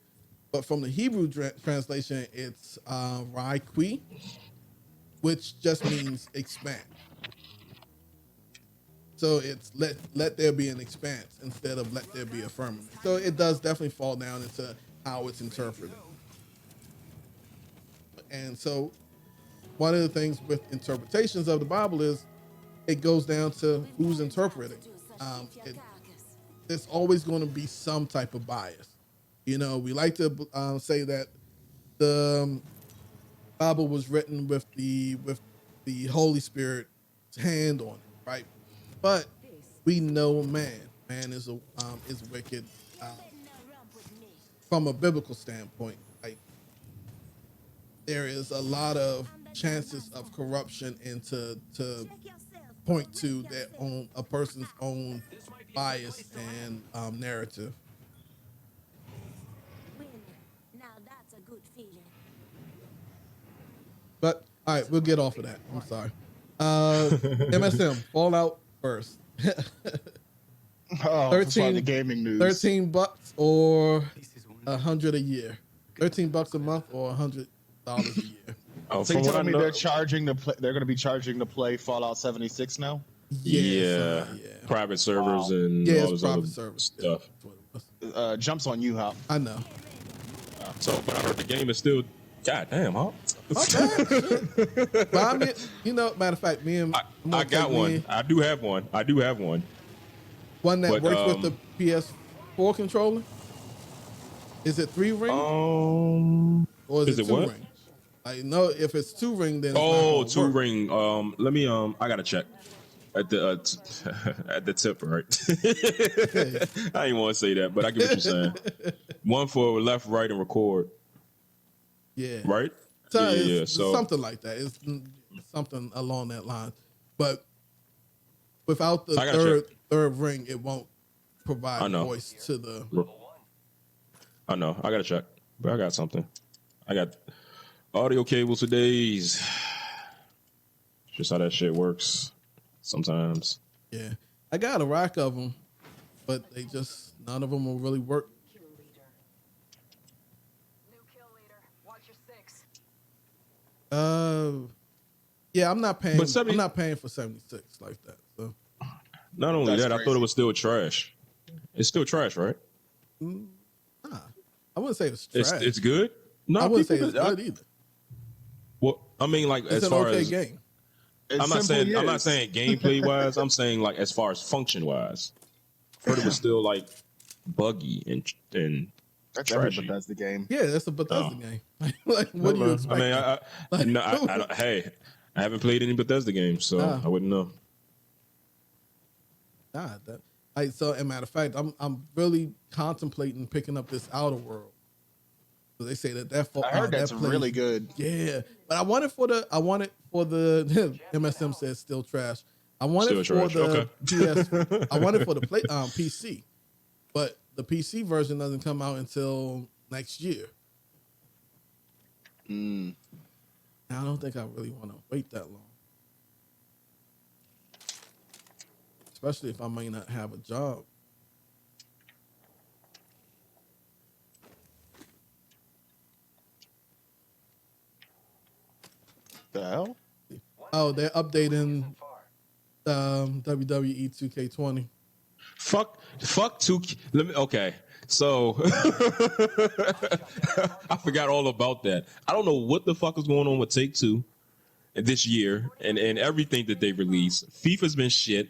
but from the Hebrew translation, it's raikwi, which just means expand. So it's let there be an expanse instead of let there be a firmament. So it does definitely fall down into how it's interpreted. And so one of the things with interpretations of the Bible is it goes down to who's interpreting. There's always going to be some type of bias. You know, we like to say that the Bible was written with the Holy Spirit's hand on it, right? But we know man is wicked from a biblical standpoint. Like there is a lot of chances of corruption and to point to their own a person's own bias and narrative. Now that's a good feeling. But all right, we'll get off of that. I'm sorry. MSM Fallout first. Oh, that's why the gaming news. $13 or $100 a year. $13 a month or $100 a year. Oh, So you from what I telling me know, they're charging to play? They're going to be charging to play Fallout 76 now? yeah, private servers and Yeah, all it's this other private service stuff. Jumps on you, Hop. I know. So, but I heard the game is still. God damn, huh? But I mean, you know, matter of fact, me and I got one. I do have one. One that But, works with the PS4 controller. Is it 3-ring? Or is it it 2 what? ring? Like, no, if it's 2-ring, then it's Oh, not gonna work. 2-ring. Let me. I gotta check at the at the tip, right? I didn't want to say that, but I get what you're saying. One for left, right, and record. Yeah. Right? So Yeah, it's yeah. So something like that. something along that line. But without the I gotta third ring, it won't provide I know. voice to the. I know. I gotta check, but I got something. I got audio cables for days. Just how that shit works. Sometimes. Yeah, I got a rack of them, but they just none of them will really work. Kill leader. New kill leader. Watch your six. Yeah, I'm not paying. But 70 I'm not paying for 76 like that. So Not only That's that, I thought it crazy. was still trash. It's still trash, right? nah, I wouldn't say it's trash. It's good. No, I wouldn't say people it's that- good either. Well, I mean, like It's as an far okay as game. It I'm not simply is. saying gameplay wise. I'm saying like as far as function wise. Heard it was still like buggy and That's every trashy. Bethesda game. Yeah, that's a Bethesda Oh. game. Like, what do you expect? I mean, Like, no, I don't, hey, I haven't played any Bethesda games, so Nah. I wouldn't know. Nah, that. So, as a matter of fact, I'm really contemplating picking up this Outer World. So they say that I heard that's that plays- really good. Yeah, but I want it for the MSM says still trash. I want Still it for trash, the okay. PS. I want it for the PC, but the PC version doesn't come out until next year. Mm. I don't think I really want to wait that long, especially if I may not have a job. The hell? Oh, they're updating WWE 2K20. Fuck two. Let me. Okay, so I forgot all about that. I don't know what the fuck is going on with Take Two this year and everything that they released. FIFA's been shit.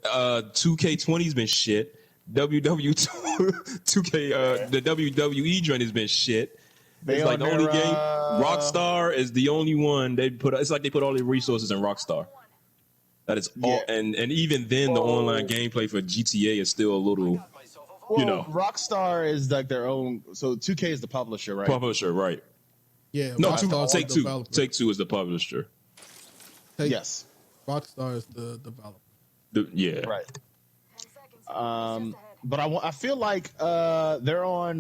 2K20's been shit. WW2K the WWE joint has been shit. They It's like on the only their, game. Rockstar is the only one they put. It's like they put all their resources in Rockstar. That is all, Yeah. and even then, the online gameplay for GTA is still a little Well, know. Rockstar is like their own. So 2K is the publisher, right? publisher, right? Yeah, No, Rockstar's Take the Two. developer. Take Two is the publisher. Yes. Rockstar is the developer. Yeah, Right. 10 seconds. Um, Just ahead. but I feel like they're on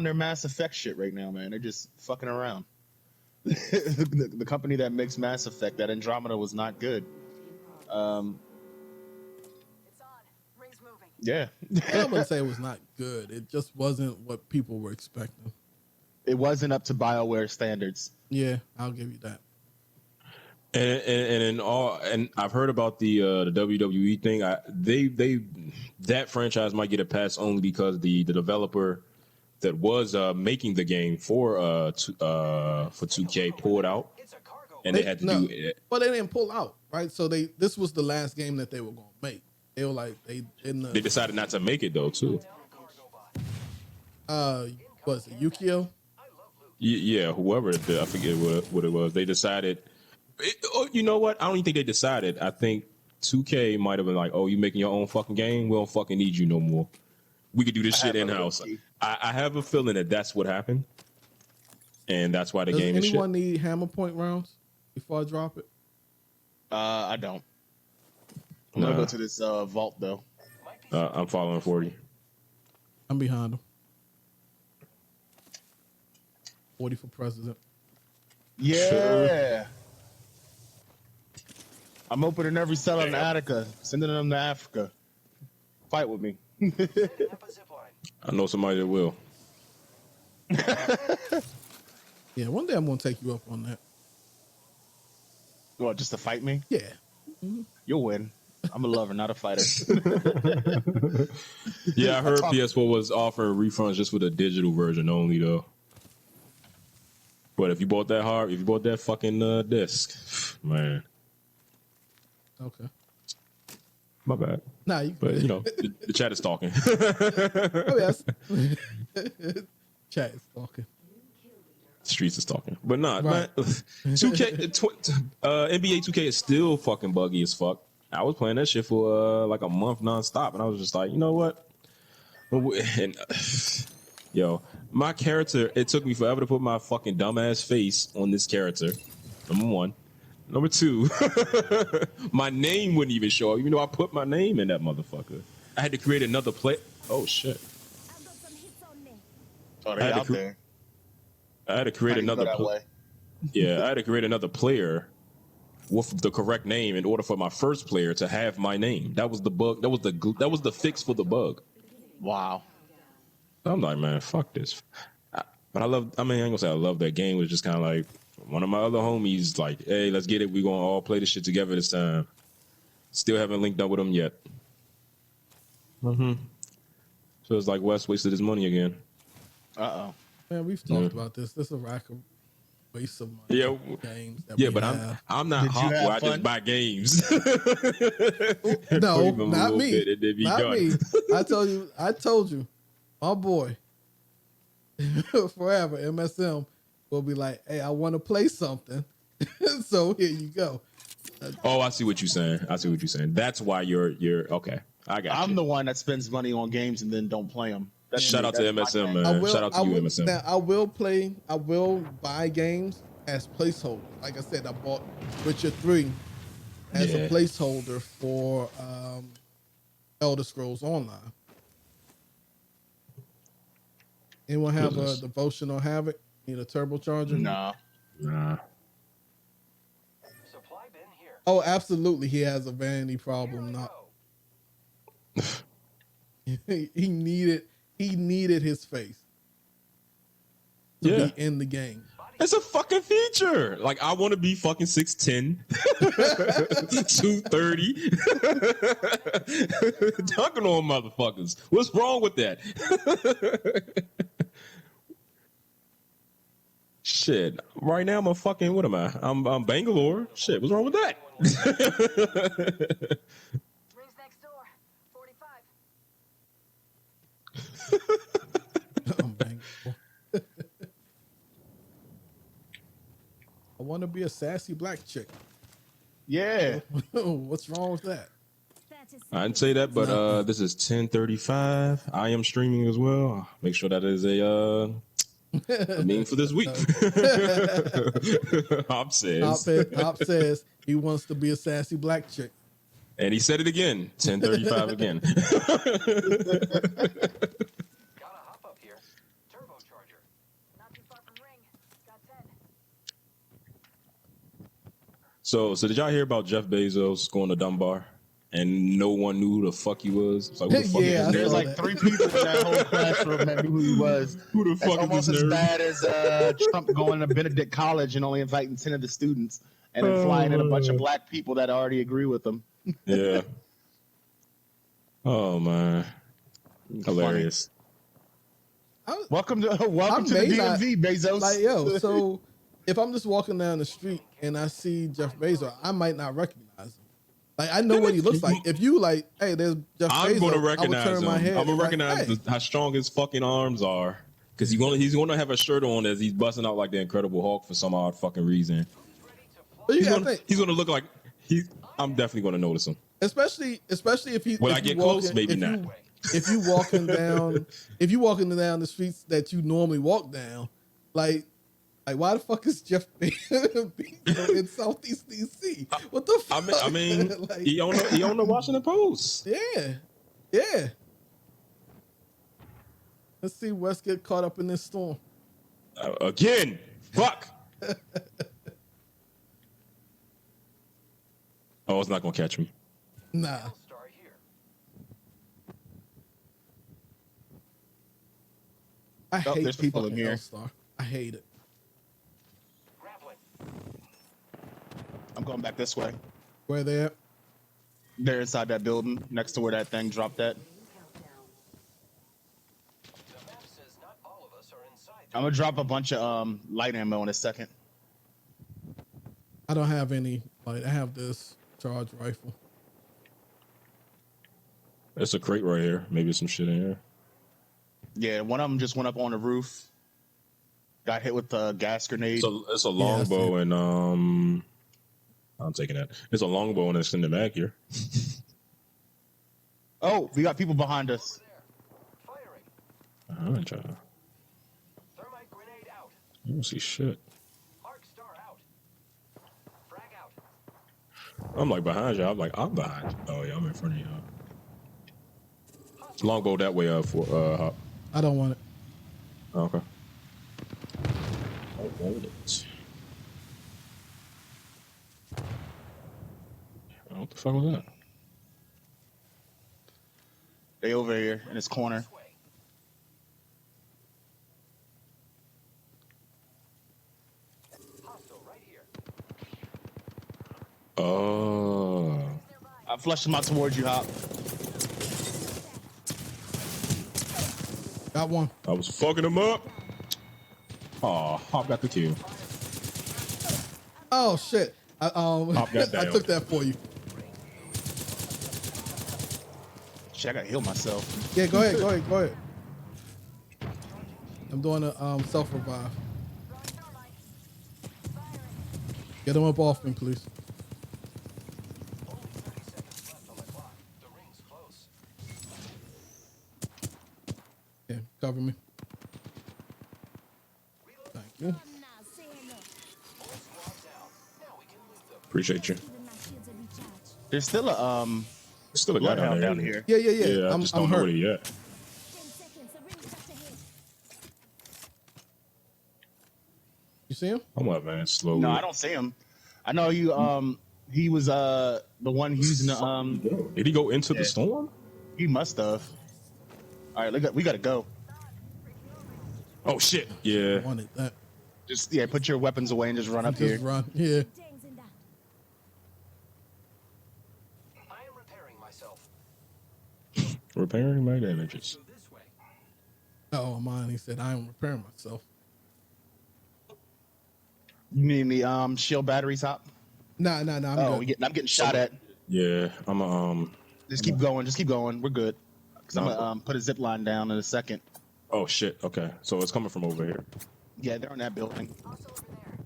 their Mass Effect shit right now, man. They're just fucking around. the company that makes Mass Effect, that Andromeda was not good. It's on. Ring's moving. Yeah, I wouldn't say it was not good. It just wasn't what people were expecting. it wasn't up to BioWare standards. Yeah, I'll give you that. and I've heard about the WWE thing. That franchise might get a pass only because the developer that was making the game for 2K pulled out, and they had to do it. But they didn't pull out, right? So this was the last game that they were going to make. They were like They decided not to make it though too. was it Yukio? Yeah, whoever it did, I forget what it was. They decided. You know what? I don't even think they decided. I think 2K might have been like, "Oh, you making your own fucking game? We don't fucking need you no more. We could do this shit in house." I have a feeling that that's what happened, and that's why the Does game is shit. anyone need hammer point rounds before I drop it? I don't. I'm gonna Nah. go to this vault though. I'm following 40. I'm behind them. 40 for president. Yeah. I'm opening every cell in Attica, sending them to Africa. Fight with me. I know somebody that will. Yeah, one day I'm going to take you up on that. What, just to fight me? Yeah. You'll win. I'm a lover, not a fighter. Yeah, I heard PS4 was offering refunds just for the digital version only though. But if you bought that fucking disc, man, Okay. my bad. Nah, you But you know, the chat is talking. Oh, yes. Chat is talking. Streets is talking. But nah, Right. man, 2K, NBA 2K is still fucking buggy as fuck. I was playing that shit for like a month nonstop, and I was just like, you know what? And yo, My character, it took me forever to put my fucking dumbass face on this character. Number one. Number two, my name wouldn't even show up, even though I put my name in that motherfucker. I had to create another play. Oh shit! I've got some hits on me. Oh, I they had to out cre- there. I had to create How do you go another. that way? Yeah, I had to create another player with the correct name in order for my first player to have my name. That was the bug. That was the fix for the bug. Wow. I'm like, man, fuck this. But I love. I mean, I ain't gonna say I love that game. It was just kind of like one of my other homies, like, hey, let's get it. We gonna all play this shit together this time. Still haven't linked up with him yet. So it's like Wes wasted his money again. Uh-oh. Man, we've talked about this. This is a rack of waste of money. Yeah, Games that yeah, we but have. I'm not Did you hot have where I fun? just buy games. No, Give 'em a not little me. bit and then be Not done. me. I told you, my boy, forever, MSM will be like, hey, I want to play something. So here you go. Oh, I see what you're saying. That's why you're okay. I got I'm you. the one that spends money on games and then don't play them. Shout out to MSM, man. Shout out to you, MSM. Now, I will buy games as placeholders. Like I said, I bought Witcher 3 as a placeholder for Elder Scrolls Online. Anyone have a devotion or Havoc? Need a turbocharger? Nah. Supply bin here. Oh, absolutely. He has a vanity problem. Not he needed his face to be in the game. It's a fucking feature. Like, I want to be fucking 6'10", 230. Dunking on motherfuckers. What's wrong with that? Shit. Right now, I'm a fucking, what am I? I'm Bangalore. Shit, what's wrong with that? Rings next door. 45. I'm thankful. I want to be a sassy black chick. Yeah. What's wrong with that? I didn't say that, but this is 10:35. I am streaming as well. Make sure that is a meme for this week. Hop says. Hop says he wants to be a sassy black chick. And he said it again. 10:35 again. Gotta hop up here. Turbocharger. Not too far from ring. Got 10. So did y'all hear about Jeff Bezos going to Dunbar? And no one knew who the fuck he was. It's like, who the fuck Yeah, is There's saw this? like that. 3 people in that whole classroom that knew who he was. Who the That's fuck almost is as this nerd? bad as Trump going to Benedict College and only inviting 10 of the students and then flying in a bunch of black people that already agree with him. Yeah. Oh man, hilarious. Welcome to I the may not- DMV, Bezos. Like, yo, so if I'm just walking down the street and I see Jeff Bezos, I might not recognize him. Like, I know what he looks like. If you like, hey, there's Jeff Bezos, I'm gonna I would recognize turn him. my head. I'm gonna and like, recognize hey. how strong his fucking arms are. Because he's gonna have a shirt on as he's busting out like the Incredible Hulk for some odd fucking reason. But you He's gotta gonna, think, he's gonna look like I'm definitely gonna notice him. especially if he. Will if I you get walking- close? Maybe if not. if you walking down the streets that you normally walk down, like why the fuck is Jeff Bezos in Southeast DC? What the fuck? I mean, Like, he on the Washington Post. yeah. Let's see Wes get caught up in this storm. Again, fuck. Oh, it's not gonna catch me. Nah. Star here. I hate there's the people in fucking here. L-Star. I hate it. Grappling. I'm going back this way. Where they at? They're inside that building next to where that thing dropped at. The map says not all of us are inside. I'm gonna drop a bunch of light ammo in a second. I don't have any. Like, I have this charge rifle. There's a crate right here. Maybe some shit in here. Yeah, one of them just went up on the roof. Got hit with a gas grenade. So it's a I see longbow and I'm taking that. It's a longbow and extended mag here. Oh, we got people behind us. Firing. Alright, y'all. I don't see shit. Arc star out. Frag out. I'm like behind you. I'm behind you. Oh yeah, I'm in front of y'all. Longbow that way for Hop. I don't want it. Okay. I want it. What the fuck was that? They over here in this corner. This way. Hostile right here. Oh. I flushed them out towards you, Hop. Got one. I was fucking him up. Oh, Hop got the kill. Oh shit. I Hop got I down. took that for you. Shit, I gotta heal myself. Yeah, go ahead. I'm doing a self revive. Get him up off me, please. Only 30 seconds left on the clock. The ring's close. Yeah, cover me. Thank you. Now, say hello. All squad down. Now we can loot them. Appreciate you. Giving my shields a recharge. There's still a There's still a guy bloodhound down down there. here. Yeah. Yeah, I just don't know hurt. where he at. 10 seconds, the ring's just ahead. You see him? I'm up, man. Slowly. No, I don't see him. I know you. He was the one using the Did he go into Yeah. the storm? He must have. All right, we gotta go. Oh shit. Yeah. Wanted that. Just put your weapons away and just run up here. Just run. Yeah. Dang's in that. I am repairing myself. Repairing my damages. Go this way. Oh, mine. He said I am repairing myself. You need the shield batteries, Hop? Nah. I'm good. I'm getting shot at. Yeah, I'm Just keep going. We're good. Cause I'm gonna put a zip line down in a second. Oh shit. Okay, so it's coming from over here. Yeah, they're in that building. Also over there.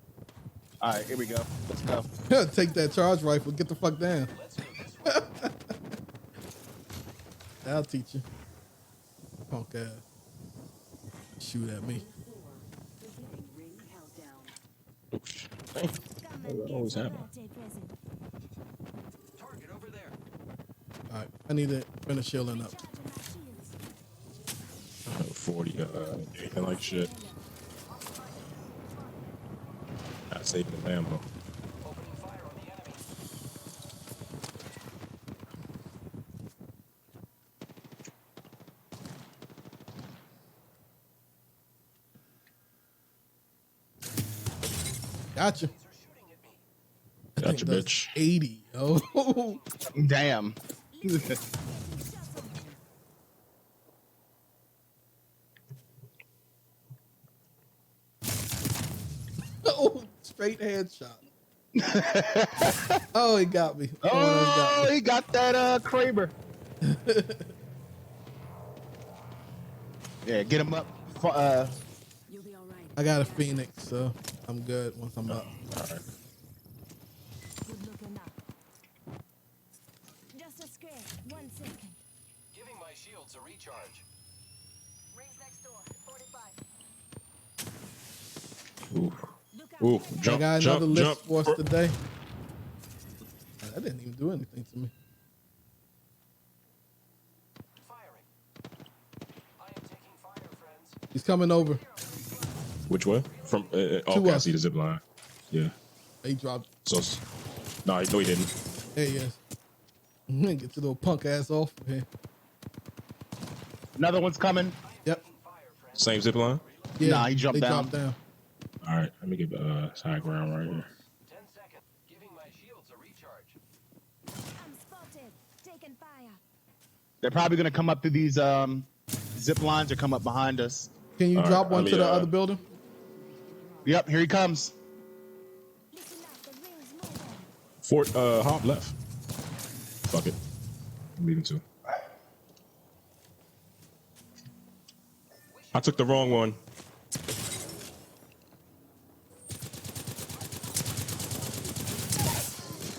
All right, here we go. Let's go. Take that charge rifle. Get the fuck down. Let's go this way. I'll teach you. Punk ass. Shoot at me. Oh shit. Dang. Come What and always get your happen? birthday present. Target over there. All right. I need to finish healing up. Charging my shields. 40. Anything like shit. Not saving the ammo. Opening fire on the enemy. Gotcha. These are shooting at me. Gotcha, That's bitch. 80. Oh. Damn. Oh, straight headshot. Oh, he got me. Oh, he got me. He got that Kraber. Yeah, get him up. You'll be all right. I got a Phoenix, so I'm good once I'm up. Alright. Good looking up. Just a scratch. 1 second. Giving my shields a recharge. Rings next door. 45. Ooh. Look out. Ooh. I Jump, got jump, another list jump. for us today. That didn't even do anything to me. Firing. I am taking fire, friends. He's coming over. Which way? From okay, I us. see the zip line. Yeah. He dropped. So, no, he didn't. There he is. Get your little punk ass off here. Another one's coming. Yep. Same zip line. Yeah, Nah, he jumped they down. dropped down. All right, let me get high ground right here. 10 seconds. Giving my shields a recharge. I'm spotted. Taking fire. They're probably gonna come up through these zip lines or come up behind us. Can you All right, drop one let to me, the other building? Yep, here he comes. Listen up. The ring's moving. Fort Hop left. Fuck it. I'm leaving too. I took the wrong one.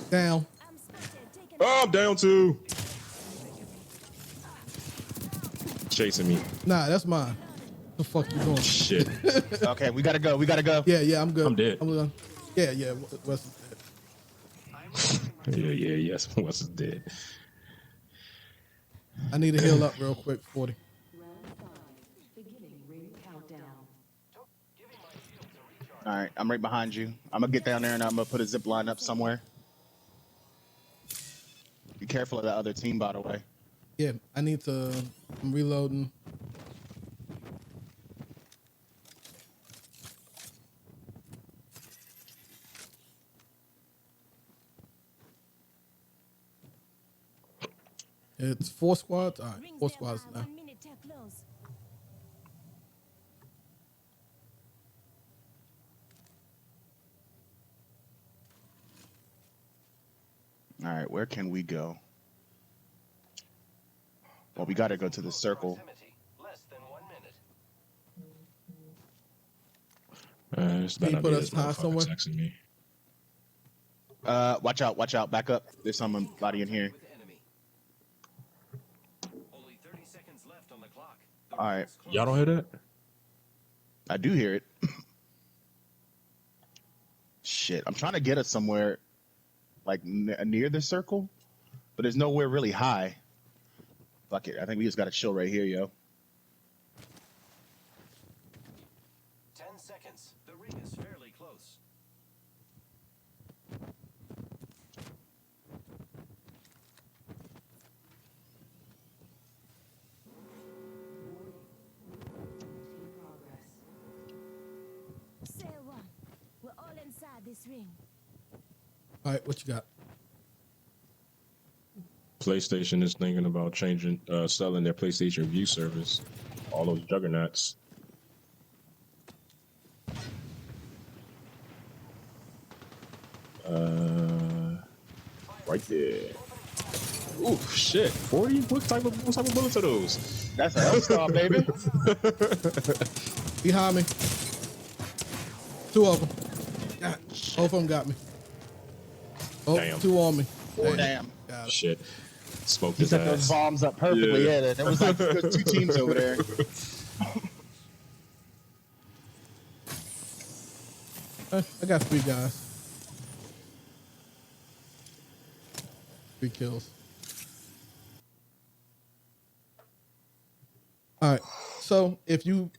Down. I'm spotted. Taking Oh, I'm down too. Chasing me. Nah, that's mine. The fuck you doing? Shit. Okay, we gotta go. We gotta go. Yeah, I'm good. I'm dead. I'm done. Yeah. Wes is dead. Yes. Wes is dead. I need to heal up real quick. 40. All right, I'm right behind you. I'm gonna get down there and I'm gonna put a zip line up somewhere. Be careful of the other team, by the way. Yeah, I need to. I'm reloading. It's 4 squads. All right, Rings 4 there squads by now. 1 minute till close. All right, where can we go? Well, we gotta go to the circle. Proximity. Less than 1 minute. This better you not put be us this high motherfucker somewhere? texting me. Watch out, back up. There's somebody in here. With enemy. Only 30 seconds left on the clock. The All right. ring's close. Y'all don't hear that? I do hear it. Shit, I'm trying to get us somewhere like near the circle, but there's nowhere really high. Fuck it, I think we just gotta chill right here, yo. 10 seconds. The ring is fairly close. Say one. We're all inside this ring. All right, what you got? PlayStation is thinking about selling their PlayStation View service. All those juggernauts. Right there. Ooh, shit. 40? What type of bullets are those? That's a L-Star, baby. Behind me. 2 of them. God, both of them got me. Oh, Damn. 2 on me. Damn. Got it. Shit. Spoke He his set those ass. bombs up perfectly. Yeah. Yeah, there was like good 2 teams over there. I got 3 guys. 3 kills. All right. So, who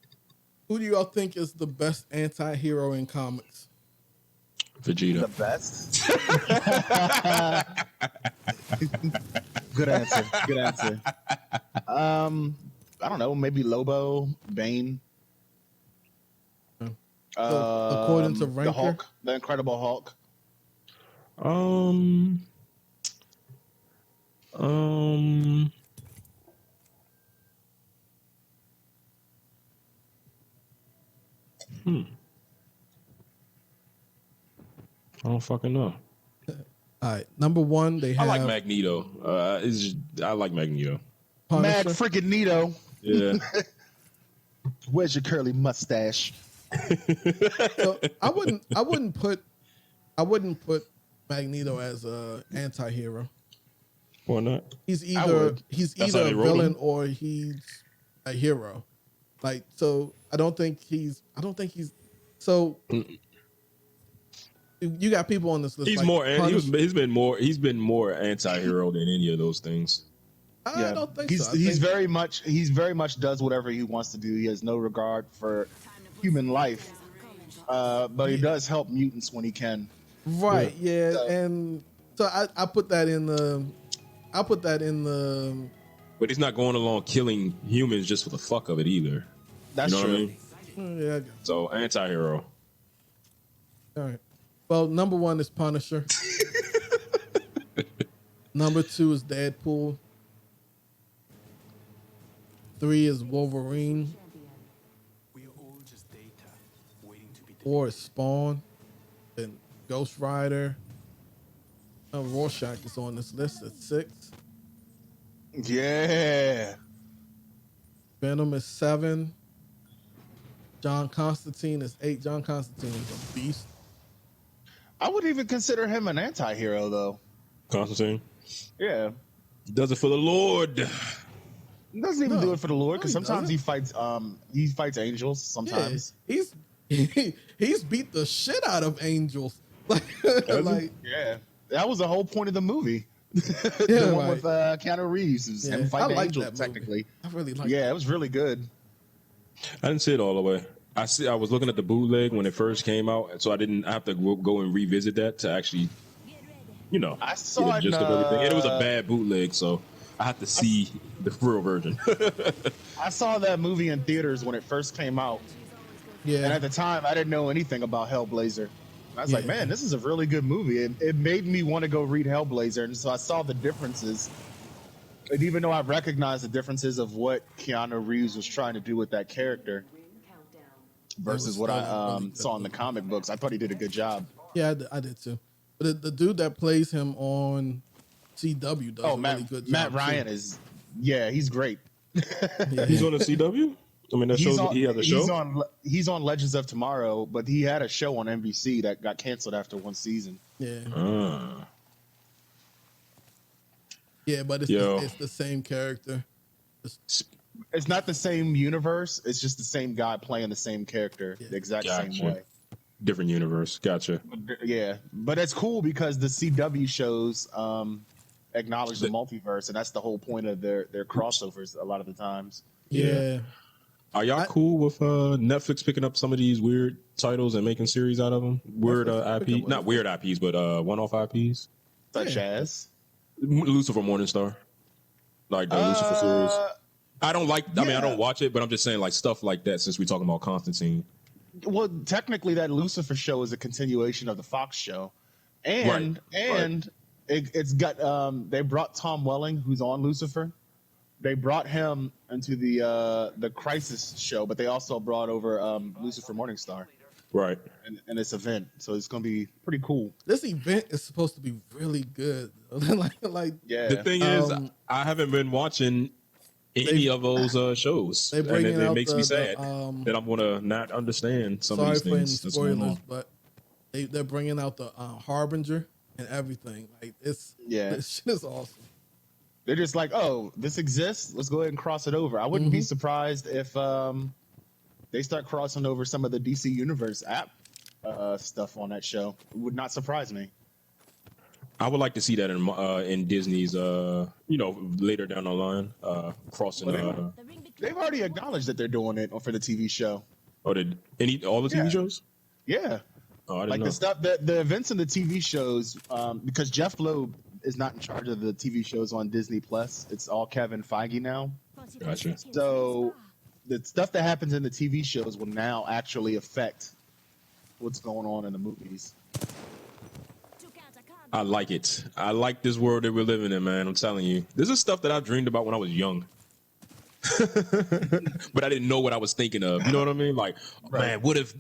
do y'all think is the best anti-hero in comics? Vegeta. The best. Good answer. Good answer. I don't know. Maybe Lobo, Bane. So, according to The Ranker, Hulk, the Incredible Hulk. I don't fucking know. all right. Number 1, they I have like Magneto. I like Magneto. Mad Punisher. freaking Nito. Yeah. Where's your curly mustache? So I wouldn't put Magneto as a anti-hero. Why not? He's I either would. That's how a they wrote villain him. or he's a hero. Like, so I don't think he's so you got people on this list. He's like more. Punisher. He's been more anti-hero than any of those things. I don't think he's so. I he's think- very much does whatever he wants to do. He has no regard for human life, but he does help mutants when he can. right. Yeah, So- and so I put that in the. But he's not going along killing humans just for the fuck of it either. That's You know true. what I mean? Yeah. So anti-hero. All right. Well, number 1 is Punisher. Number 2 is Deadpool. 3 is Wolverine. We are all just data waiting to be 4 is Spawn. Then Ghost Rider. Rorschach is on this list at 6. Yeah. Venom is 7. John Constantine is 8. John Constantine is a beast. I would even consider him an anti-hero, though. Constantine Yeah. does it for the Lord. He doesn't even No. do it for the Lord No, because he sometimes doesn't. he fights angels. Yeah, Sometimes, he's beat the shit out of angels. Like, Has he? like yeah, that was the whole point of the movie. The yeah, one right. with Keanu Reeves is him Yeah, I fighting like angels. that movie. Technically, I really like yeah, that. it was really good. I didn't see it all the way. I was looking at the bootleg when it first came out, and so I didn't have to go and revisit that to actually, Get ready. you know, I get a saw it. gist of everything. And it was a bad bootleg, so I had to I, s- see the real version. I saw that movie in theaters when it first came out, and Yeah, at the time I didn't know anything about Hellblazer. I was like, yeah. man, this is a really good movie. It made me want to go read Hellblazer, and so I saw the differences. And even though I recognized the differences of what Keanu Reeves was trying to do with that character It was versus what still I a really good saw in the movie. comic books, I thought he did a good job. Yeah, I did too. But the dude that plays him on CW does Oh, a really good Matt job Ryan too. is, yeah, he's great. Yeah, He's on the CW. I mean, that He's shows on he has a show. he's on Legends of Tomorrow, but he had a show on NBC that got canceled after one season. yeah, Ah. yeah. But Yo. it's the same character. It's not the same universe. It's just the same guy playing the same character, Yeah. the exact same Gotcha. way. Different universe. Gotcha. Yeah, but it's cool because the CW shows acknowledge the The- multiverse, and that's the whole point of their crossovers. A lot of the times, Yeah, Are y'all I- cool with Netflix picking up some of these weird titles and making series out of them? Weird Netflix pick IP, up not what? weird IPs, but one-off IPs. such Yeah. as Lucifer Morningstar, like the Lucifer series. I don't like. I mean, I don't watch it, but I'm just saying like stuff like that. Since we're talking about Constantine, well, technically, that Lucifer show is a continuation of the Fox show, and Right. it's got they brought Tom Welling, who's on Lucifer. They brought him into the Crisis show, but they also brought over Lucifer Morningstar right? in this event, so it's going to be pretty cool. this event is supposed to be really good. like Yeah, The thing is, Um, I haven't been watching any of those shows, they and bringing it out makes me the, sad the, that I'm gonna not understand some of sorry these for any things that's going spoilers, on. but they're bringing out the Harbinger and everything. Like it's Yeah. this shit is awesome. they're just like, oh, this exists. Let's go ahead and cross it over. I wouldn't be surprised if they start crossing over some of the DC Universe app stuff on that show. It would not surprise me. I would like to see that in Disney's, later down the line, crossing. Well, The ring became They've already acknowledged that they're doing it for the TV show. all the TV Yeah. shows. Yeah. Oh, I didn't Like know. the stuff that the events in the TV shows, because Jeff Loeb is not in charge of the TV shows on Disney Plus. It's all Kevin Feige now. 45 Gotcha. seconds. So the stuff that happens in the TV shows will now actually affect what's going on in the movies. Took out a cargo. I like it. I like this world that we're living in, man. I'm telling you, this is stuff that I dreamed about when I was young. But I didn't know what I was thinking of. You know what I mean? Like, man, what if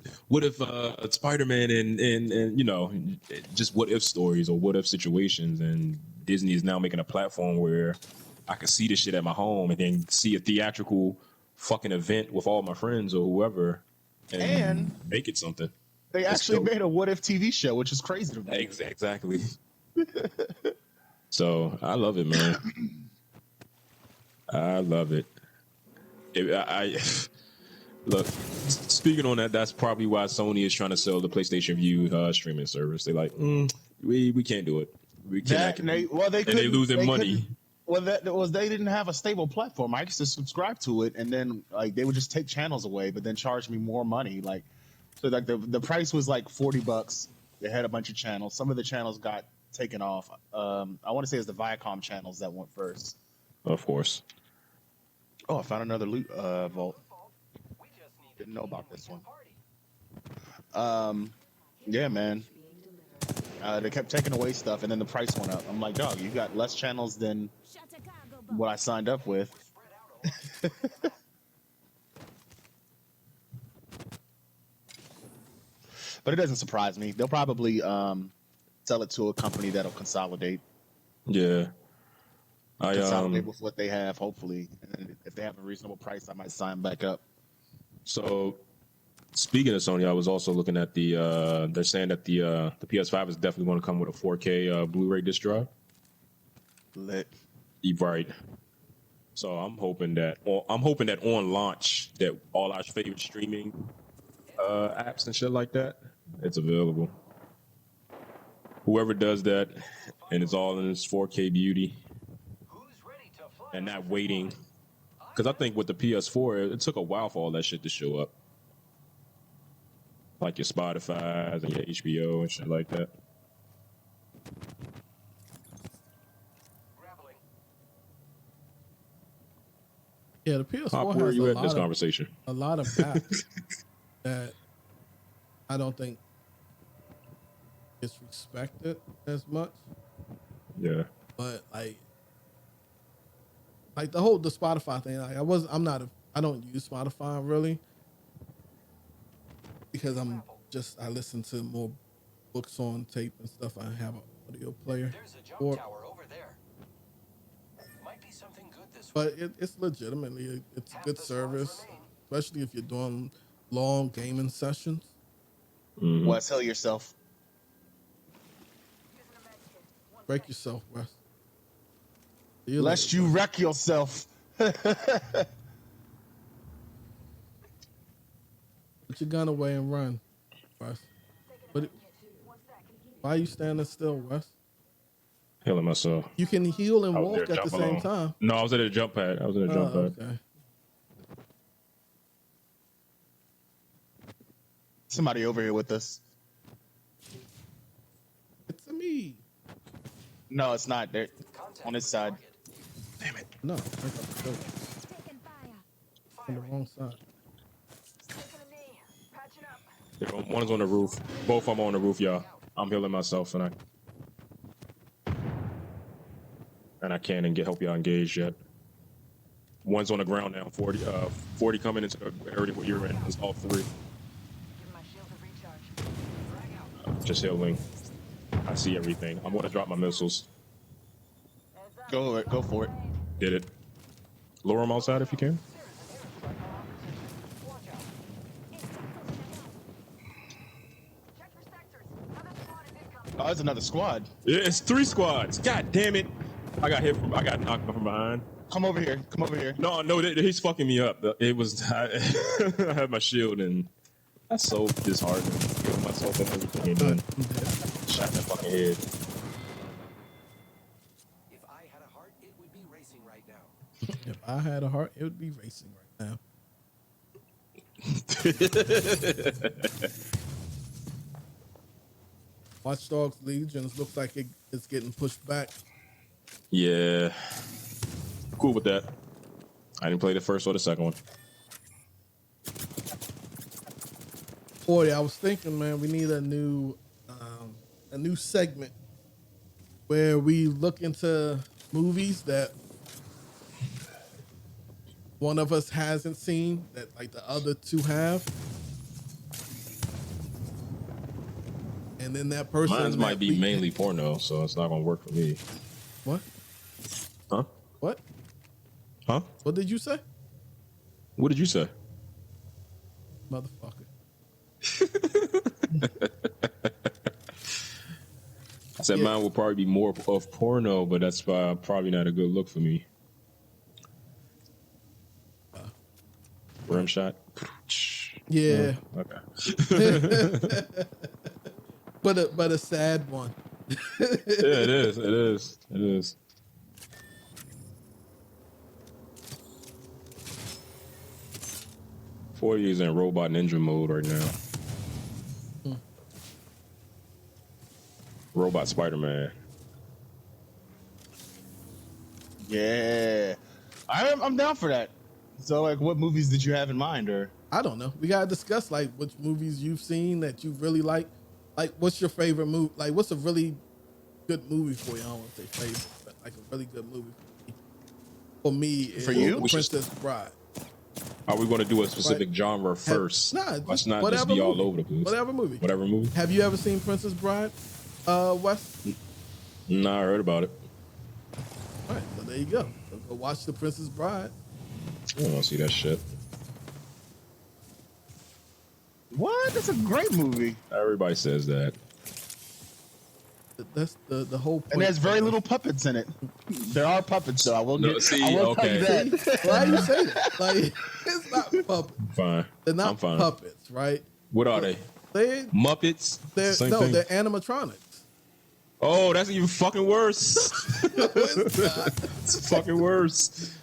Spider-Man and just what if stories or what if situations, and Disney is now making a platform where I can see this shit at my home and then see a theatrical fucking event with all my friends or whoever and make it something. They That's actually dope. made a what if TV show, which is crazy to me. Exactly. So I love it, man. I love it. I look. Speaking on that, that's probably why Sony is trying to sell the PlayStation View streaming service. They're like, we can't do it. We can't. They losing money. Well, that was they didn't have a stable platform. I used to subscribe to it, and then like they would just take channels away, but then charge me more money. Like, so like the price was like $40. They had a bunch of channels. Some of the channels got taken off. I want to say it's the Viacom channels that went first. Of course. Oh, I found another loot vault. Didn't know about this one. Yeah, man. They kept taking away stuff, and then the price went up. I'm like, dog, you got less channels than Shut a cargo box. what I signed up with. But it doesn't surprise me. They'll probably sell it to a company that'll consolidate Yeah. consolidate with what they have, hopefully. And if they have a reasonable price, I might sign back up. So, speaking of Sony, I was also looking at they're saying that the PS5 is definitely going to come with a 4K Blu-ray disc drive. Lit. Right. So I'm hoping that on launch that all our favorite streaming apps and shit like that, it's available. Whoever does that, and it's all in its 4K beauty, Who's ready to fly and on not a waiting. zipline? Because I think with the PS4, it took a while for all that shit to show up, like your Spotify's and your HBO and shit like that. Grappling. Yeah, the PS4 Hop, where are has you a at in this lot of conversation? apps that I don't think it's respected as much. Yeah. But like the Spotify thing, like I don't use Spotify really because I listen to more books on tape and stuff. I have an audio player. There's a jump Or- tower over there. Might be something good this But it's legitimately it's a good service, especially if you're doing long gaming sessions. Mhm. Wes, hell yourself. Using a med kit. One Break thing. yourself, Wes. See you Lest later, you Wes. wreck yourself. Put your gun away and run, Wes. But One sec. why are you standing still, Wes? Healing myself. You can heal and I was there walk at the jumping same on. time. No, I was at a jump pad. Oh, okay. Somebody over here with us. It's me. No, it's not. They're Contact on his with side. target. No, I got the Taking fire. on the wrong side. Taking a knee. Patching up. One's on the roof. Both of them on the roof, y'all. I'm healing myself, and I can't help y'all engage yet. One's on the ground now. 40 coming into the area where you're in. It's all three. Give my shield a recharge. Frag out. Just healing. I see everything. I'm gonna drop my missiles. Heads up. Go for it. Did it. Lower them outside if you can. Watch out. Check your sectors. Another squad is incoming. Oh, there's another squad. Yeah, it's 3 squads. God damn it. I got knocked from behind. Come over here. Come over here. No, he's fucking me up. It was I had my shield and that's so disheartening. Killing myself and everything ain't done. Shot in the fucking head. If I had a heart, it would be racing right now. If I had a heart, it would be racing right now. Watch Dogs Legions looks like it's getting pushed back. Yeah. Cool with that. I didn't play the first or the second one. Boy, I was thinking, man, we need a new segment where we look into movies that one of us hasn't seen that like the other two have. And then that person Mine that might be we- mainly porno, so it's not gonna work for me. What? Huh? What? Huh? What did you say? What did you say? Motherfucker. I said Yeah. mine will probably be more of porno, but that's probably not a good look for me. Rim shot. Yeah. Okay. But a sad one. Yeah, it is. It is. It is. Four years in robot ninja mode right now. Robot Spider-Man. Yeah. I'm down for that. So, like, what movies did you have in mind, or? I don't know. We gotta discuss like which movies you've seen that you really like. Like, what's your favorite movie? Like, what's a really good movie for you? I don't want to say favorite, but like a really good movie for me. For me, For is you? The Princess Bride. Are we going to do a specific genre first? Nah, Let's just not just whatever be all movie. over the place. Whatever movie. Whatever movie? Have you ever seen Princess Bride, Wes? No, I heard about it. All right, so there you go. So go watch The Princess Bride. I don't want to see that shit. What? That's a great movie. Everybody says that. That's the whole point. And there's very little puppets in it. There are puppets, though. I will No, get. see, I will tell you okay. that. Why you say that? Like, it's not puppets. Fine. They're not I'm fine. puppets, right? What are they? They Muppets? they're Same no, thing? they're animatronics. Oh, that's even fucking worse. No, it's not. It's fucking worse.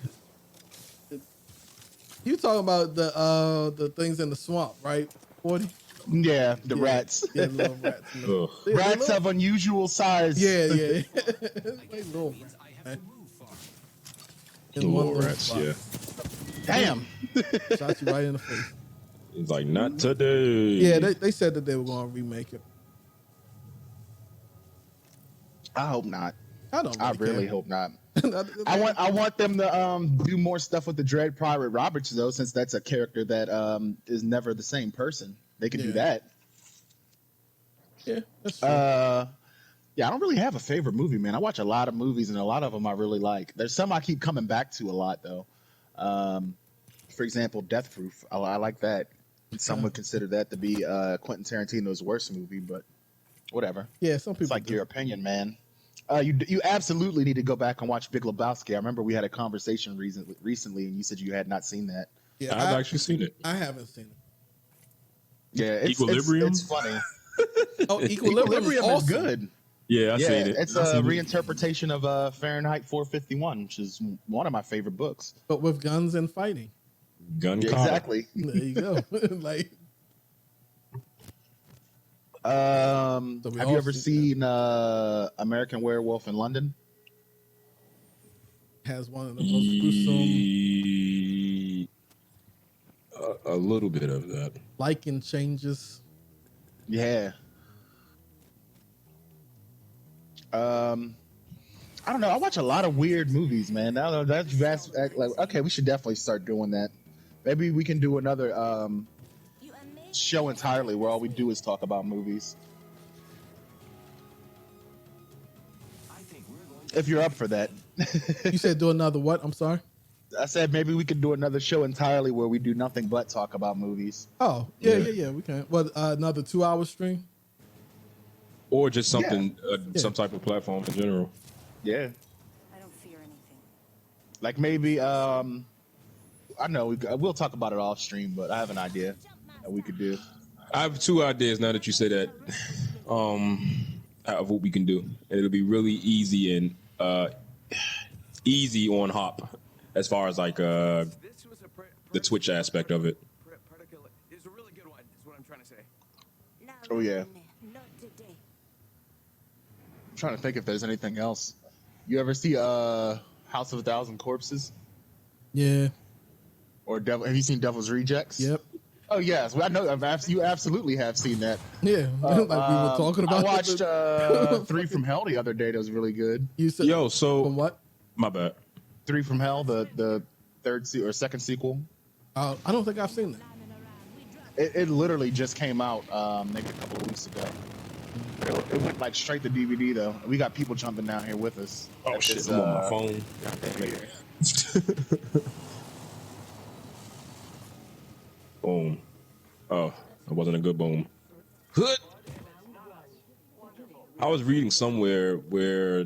You talking about the things in the swamp, right? 40? Yeah, the rats. Yeah, little rats. Ugh. They're Rats little- of unusual size. Yeah. Like little Means I have man. to move far. In one Little little rats, spot. yeah. Damn. Shot you right in the face. It's like, not today. Yeah, they said that they were going to remake it. I hope not. I don't. I Really really care. hope not. I want them to do more stuff with the Dread Pirate Roberts, though, since that's a character that is never the same person. They can do Yeah. that. Yeah, that's true. Yeah, I don't really have a favorite movie, man. I watch a lot of movies, and a lot of them I really like. There's some I keep coming back to a lot, though. For example, Death Proof. I like that. Some would consider that to be Quentin Tarantino's worst movie, but whatever. Yeah, some people. It's like do. your opinion, man. You absolutely need to go back and watch Big Lebowski. I remember we had a conversation recently, and you said you had not seen that. Yeah, I've actually seen it. I haven't seen it. Yeah, Equilibrium? It's funny. Oh, Equilibrium is awesome. good. Yeah, I've Yeah, seen it. it's I've a seen it. reinterpretation of Fahrenheit 451, which is one of my favorite books. But with guns and fighting. Gun Yeah, Kata. exactly. There you go. Like, we Have all you ever seen seen American Werewolf in London? has one of the most gruesome A little bit of that. lichen changes. Yeah. I don't know. I watch a lot of weird movies, man. Now that's vast. Like, okay, we should definitely start doing that. Maybe we can do another You and me? show entirely where all we do is talk about movies. I think we're going If you're up for that. You said do another what? I'm sorry. I said maybe we could do another show entirely where we do nothing but talk about movies. Oh, yeah, we can. What, another 2-hour stream? Or just something, Yeah. some type of platform in general. Yeah. I don't fear anything. Like maybe I know we'll talk about it off stream, but I have an idea that we could do. I have two ideas now that you say that. Of what we can do, and it'll be really easy and easy on Hop, as far as like This was a the Twitch aspect of it. particular. It's a really good one. Is what I'm trying to say. Now, Oh, yeah. Not today. I'm trying to think if there's anything else. You ever see House of a Thousand Corpses Yeah. or Devil? Have you seen Devil's Rejects? Yep. Oh yes, well, I know. You absolutely have seen that. Yeah. like we were talking about. I watched it. Three from Hell the other day. That was really good. You said, Yo, so from what? my bad. Three from Hell, the or second sequel. I don't think I've seen that. It literally just came out maybe a couple of weeks ago. It went like straight to DVD though. We got people jumping down here with us. Oh at shit, this, I'm on my phone. Boom. Oh, it wasn't a good boom. Hood. I was reading somewhere where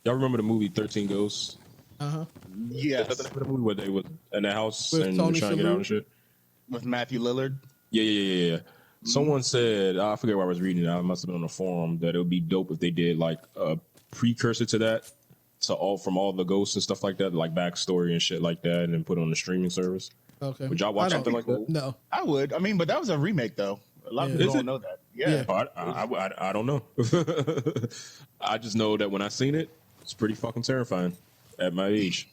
y'all remember the movie 13 Ghosts? Yes, That's the movie where they was in the house With and Tony trying to get out and shit. with Matthew Lillard. Yeah. Someone said, I forget where I was reading it. I must have been on a forum that it would be dope if they did like a precursor to that, to all the ghosts and stuff like that, like backstory and shit like that, and then put it on the streaming service. Okay. Would y'all watch I don't- something like that? No. I would. I mean, but that was a remake though. A lot of Yeah. people Is don't it? know that. Yeah. Yeah. I don't know. I just know that when I seen it, it's pretty fucking terrifying at my age.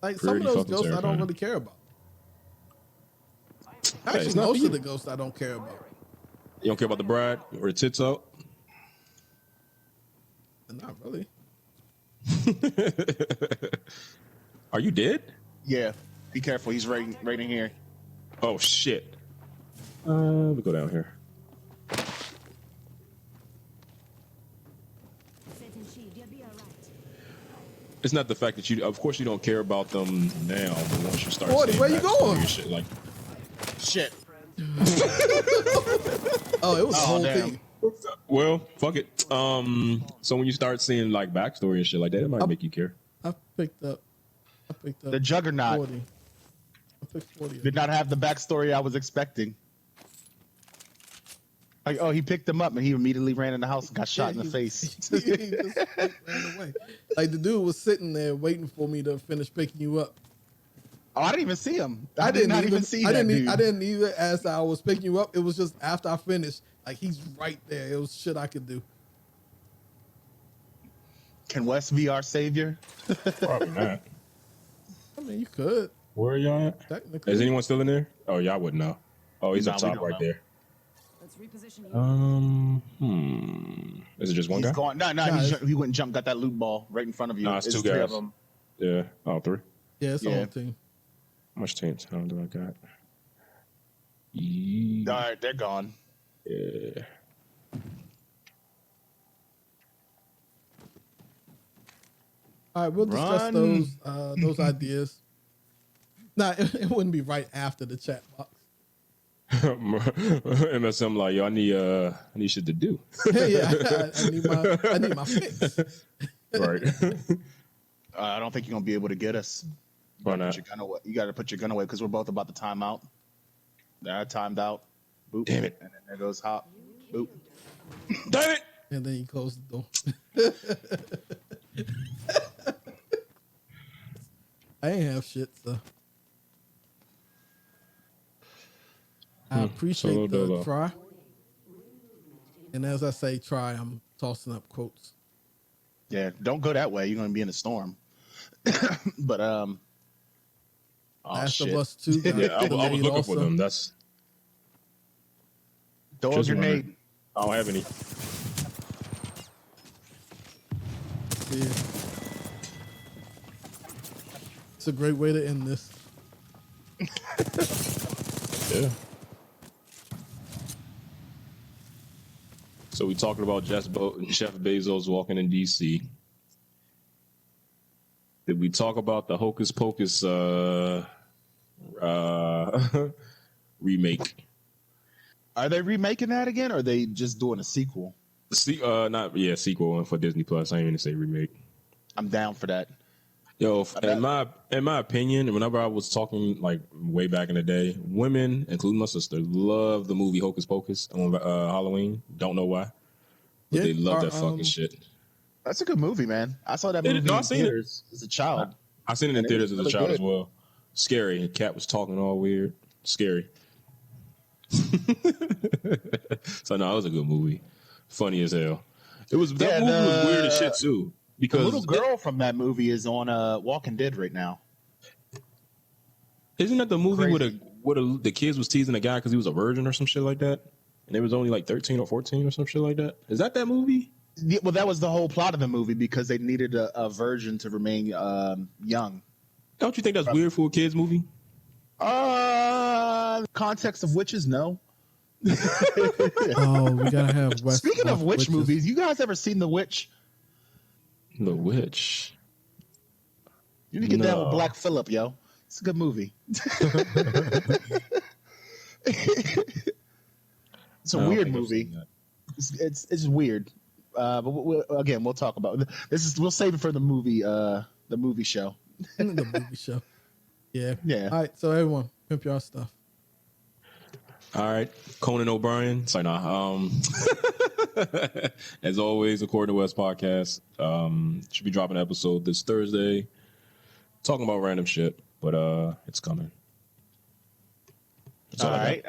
Like some of Pretty those fucking ghosts I don't terrifying. really care about. Hey, Actually, it's not most for of you. the ghosts I don't care about. You don't care about the bride or the tits out? Not really. Are you dead? Yeah. Be careful. He's right in here. Oh shit. Let me go down here. Certain shield, you'll be alright. It's not the fact that of course you don't care about them now, but once you start Forty, seeing where you backstory going? and shit, like, Shit. Oh, it was the whole damn. thing. well, fuck it. So when you start seeing like backstory and shit like that, it might make you care. I picked up The Juggernaut 40. I picked 40. did not have the backstory I was expecting. Like, oh, he picked him up and he immediately ran in the house and got shot in the face. He just ran away. Like the dude was sitting there waiting for me to finish picking you up. Oh, I didn't even see him. I did not even see that dude. I didn't either. As I was picking you up, it was just after I finished. Like he's right there. It was shit I could do. Can Wes be our savior? Probably not. I mean, you could. Where are y'all at? Technically. Is anyone still in there? Oh, y'all wouldn't know. Oh, he's up Nah, we top don't right know. there. Let's reposition you. Is it just one He's guy? going. No, he went and jumped, got that loot ball right in front of you. Nah, it's two three guys. of them. Yeah. Oh, three. Yeah, it's the Yeah. whole team. How much time do I got? All right, they're gone. Yeah. All right, we'll discuss those ideas. Nah, it wouldn't be right after the chat box. MSM like, yo, I need shit to do. Yeah, I need my fix. Right. I don't think you're gonna be able to get us. Why Put not? your gun away. You got to put your gun away because we're both about to time out. They're timed out. Boop. Damn it. And then there goes Hop. Boop. Damn it! And then you close the door. I ain't have shit, so I appreciate Solo the dolo. try. And as I say try, I'm tossing up quotes. Yeah, don't go that way. You're gonna be in a storm. But oh Last shit. of Us 2 got Yeah, I was delayed looking also. for them. That's Throw a just grenade. I don't have any. Yeah. It's a great way to end this. Yeah. So we talking about Jeff Bezos walking in DC. Did we talk about the Hocus Pocus remake? Are they remaking that again, or are they just doing a sequel? Sequel for Disney Plus. I ain't even say remake. I'm down for that. Yo, in my opinion, whenever I was talking like way back in the day, women, including my sister, love the movie Hocus Pocus on Halloween. Don't know why, but Yeah, they love that fucking shit. That's a good movie, man. I saw that movie No, I in seen it. theaters as a child. I seen it in And it theaters was as a really child as good. well. Scary. The cat was talking all weird. Scary. So no, it was a good movie. Funny as hell. It was that movie was weird as shit too. The Because little girl from that movie is on Walking Dead right now. isn't that the movie Crazy. where the kids was teasing a guy because he was a virgin or some shit like that? And they was only like 13 or 14 or some shit like that. Is that movie? Yeah, well, that was the whole plot of the movie because they needed a virgin to remain young. Don't you think that's weird for a kids movie? Context of witches, no. Oh, we gotta have West. Speaking of witch witches. movies, you guys ever seen The Witch? The Witch. You need to get down with No. Black Phillip, yo. It's a good movie. It's a I don't weird think I've movie. seen that. It's weird. But we'll talk about it. We'll save it for the movie show. The movie show. Yeah. Yeah. All right, so everyone, pimp your stuff. All right, Conan O'Brien. It's like, nah. As always, according to West Podcast, should be dropping an episode this Thursday, talking about random shit, but it's coming. That's All I got. right.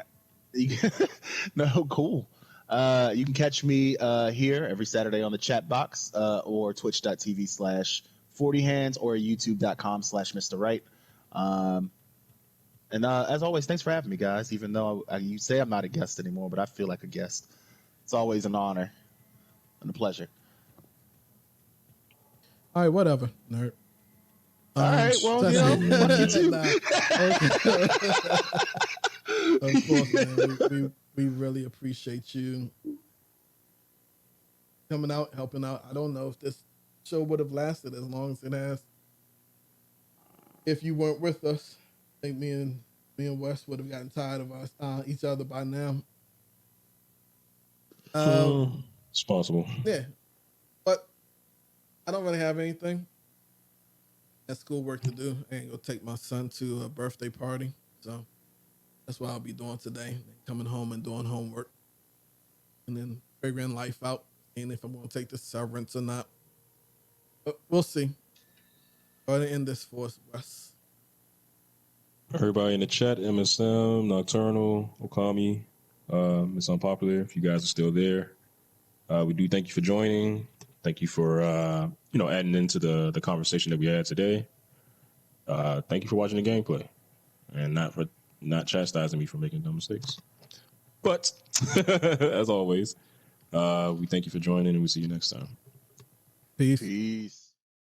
No, cool. You can catch me here every Saturday on the Chatbox or twitch.tv/40hands or youtube.com/Mr. Right. And as always, thanks for having me, guys. Even though you say I'm not a guest anymore, but I feel like a guest. It's always an honor and a pleasure. All right, whatever, nerd. All right, well, fuck you too. Of course, man. We really appreciate you coming out, helping out. I don't know if this show would have lasted as long as it has if you weren't with us. I think me and Wes would have gotten tired of us each other by now. It's possible. Yeah, but I don't really have anything. That's schoolwork to do. I ain't gonna take my son to a birthday party, so that's what I'll be doing today. Coming home and doing homework, and then figuring life out, seeing if I'm gonna take the severance or not. But we'll see. Go ahead and end this for us, Wes. Everybody in the chat, MSM, Nocturnal, Okami, it's unpopular. If you guys are still there, we do thank you for joining. Thank you for adding into the conversation that we had today. Thank you for watching the gameplay and not chastising me for making dumb mistakes. But as always, we thank you for joining and we'll see you next time. Peace. Peace.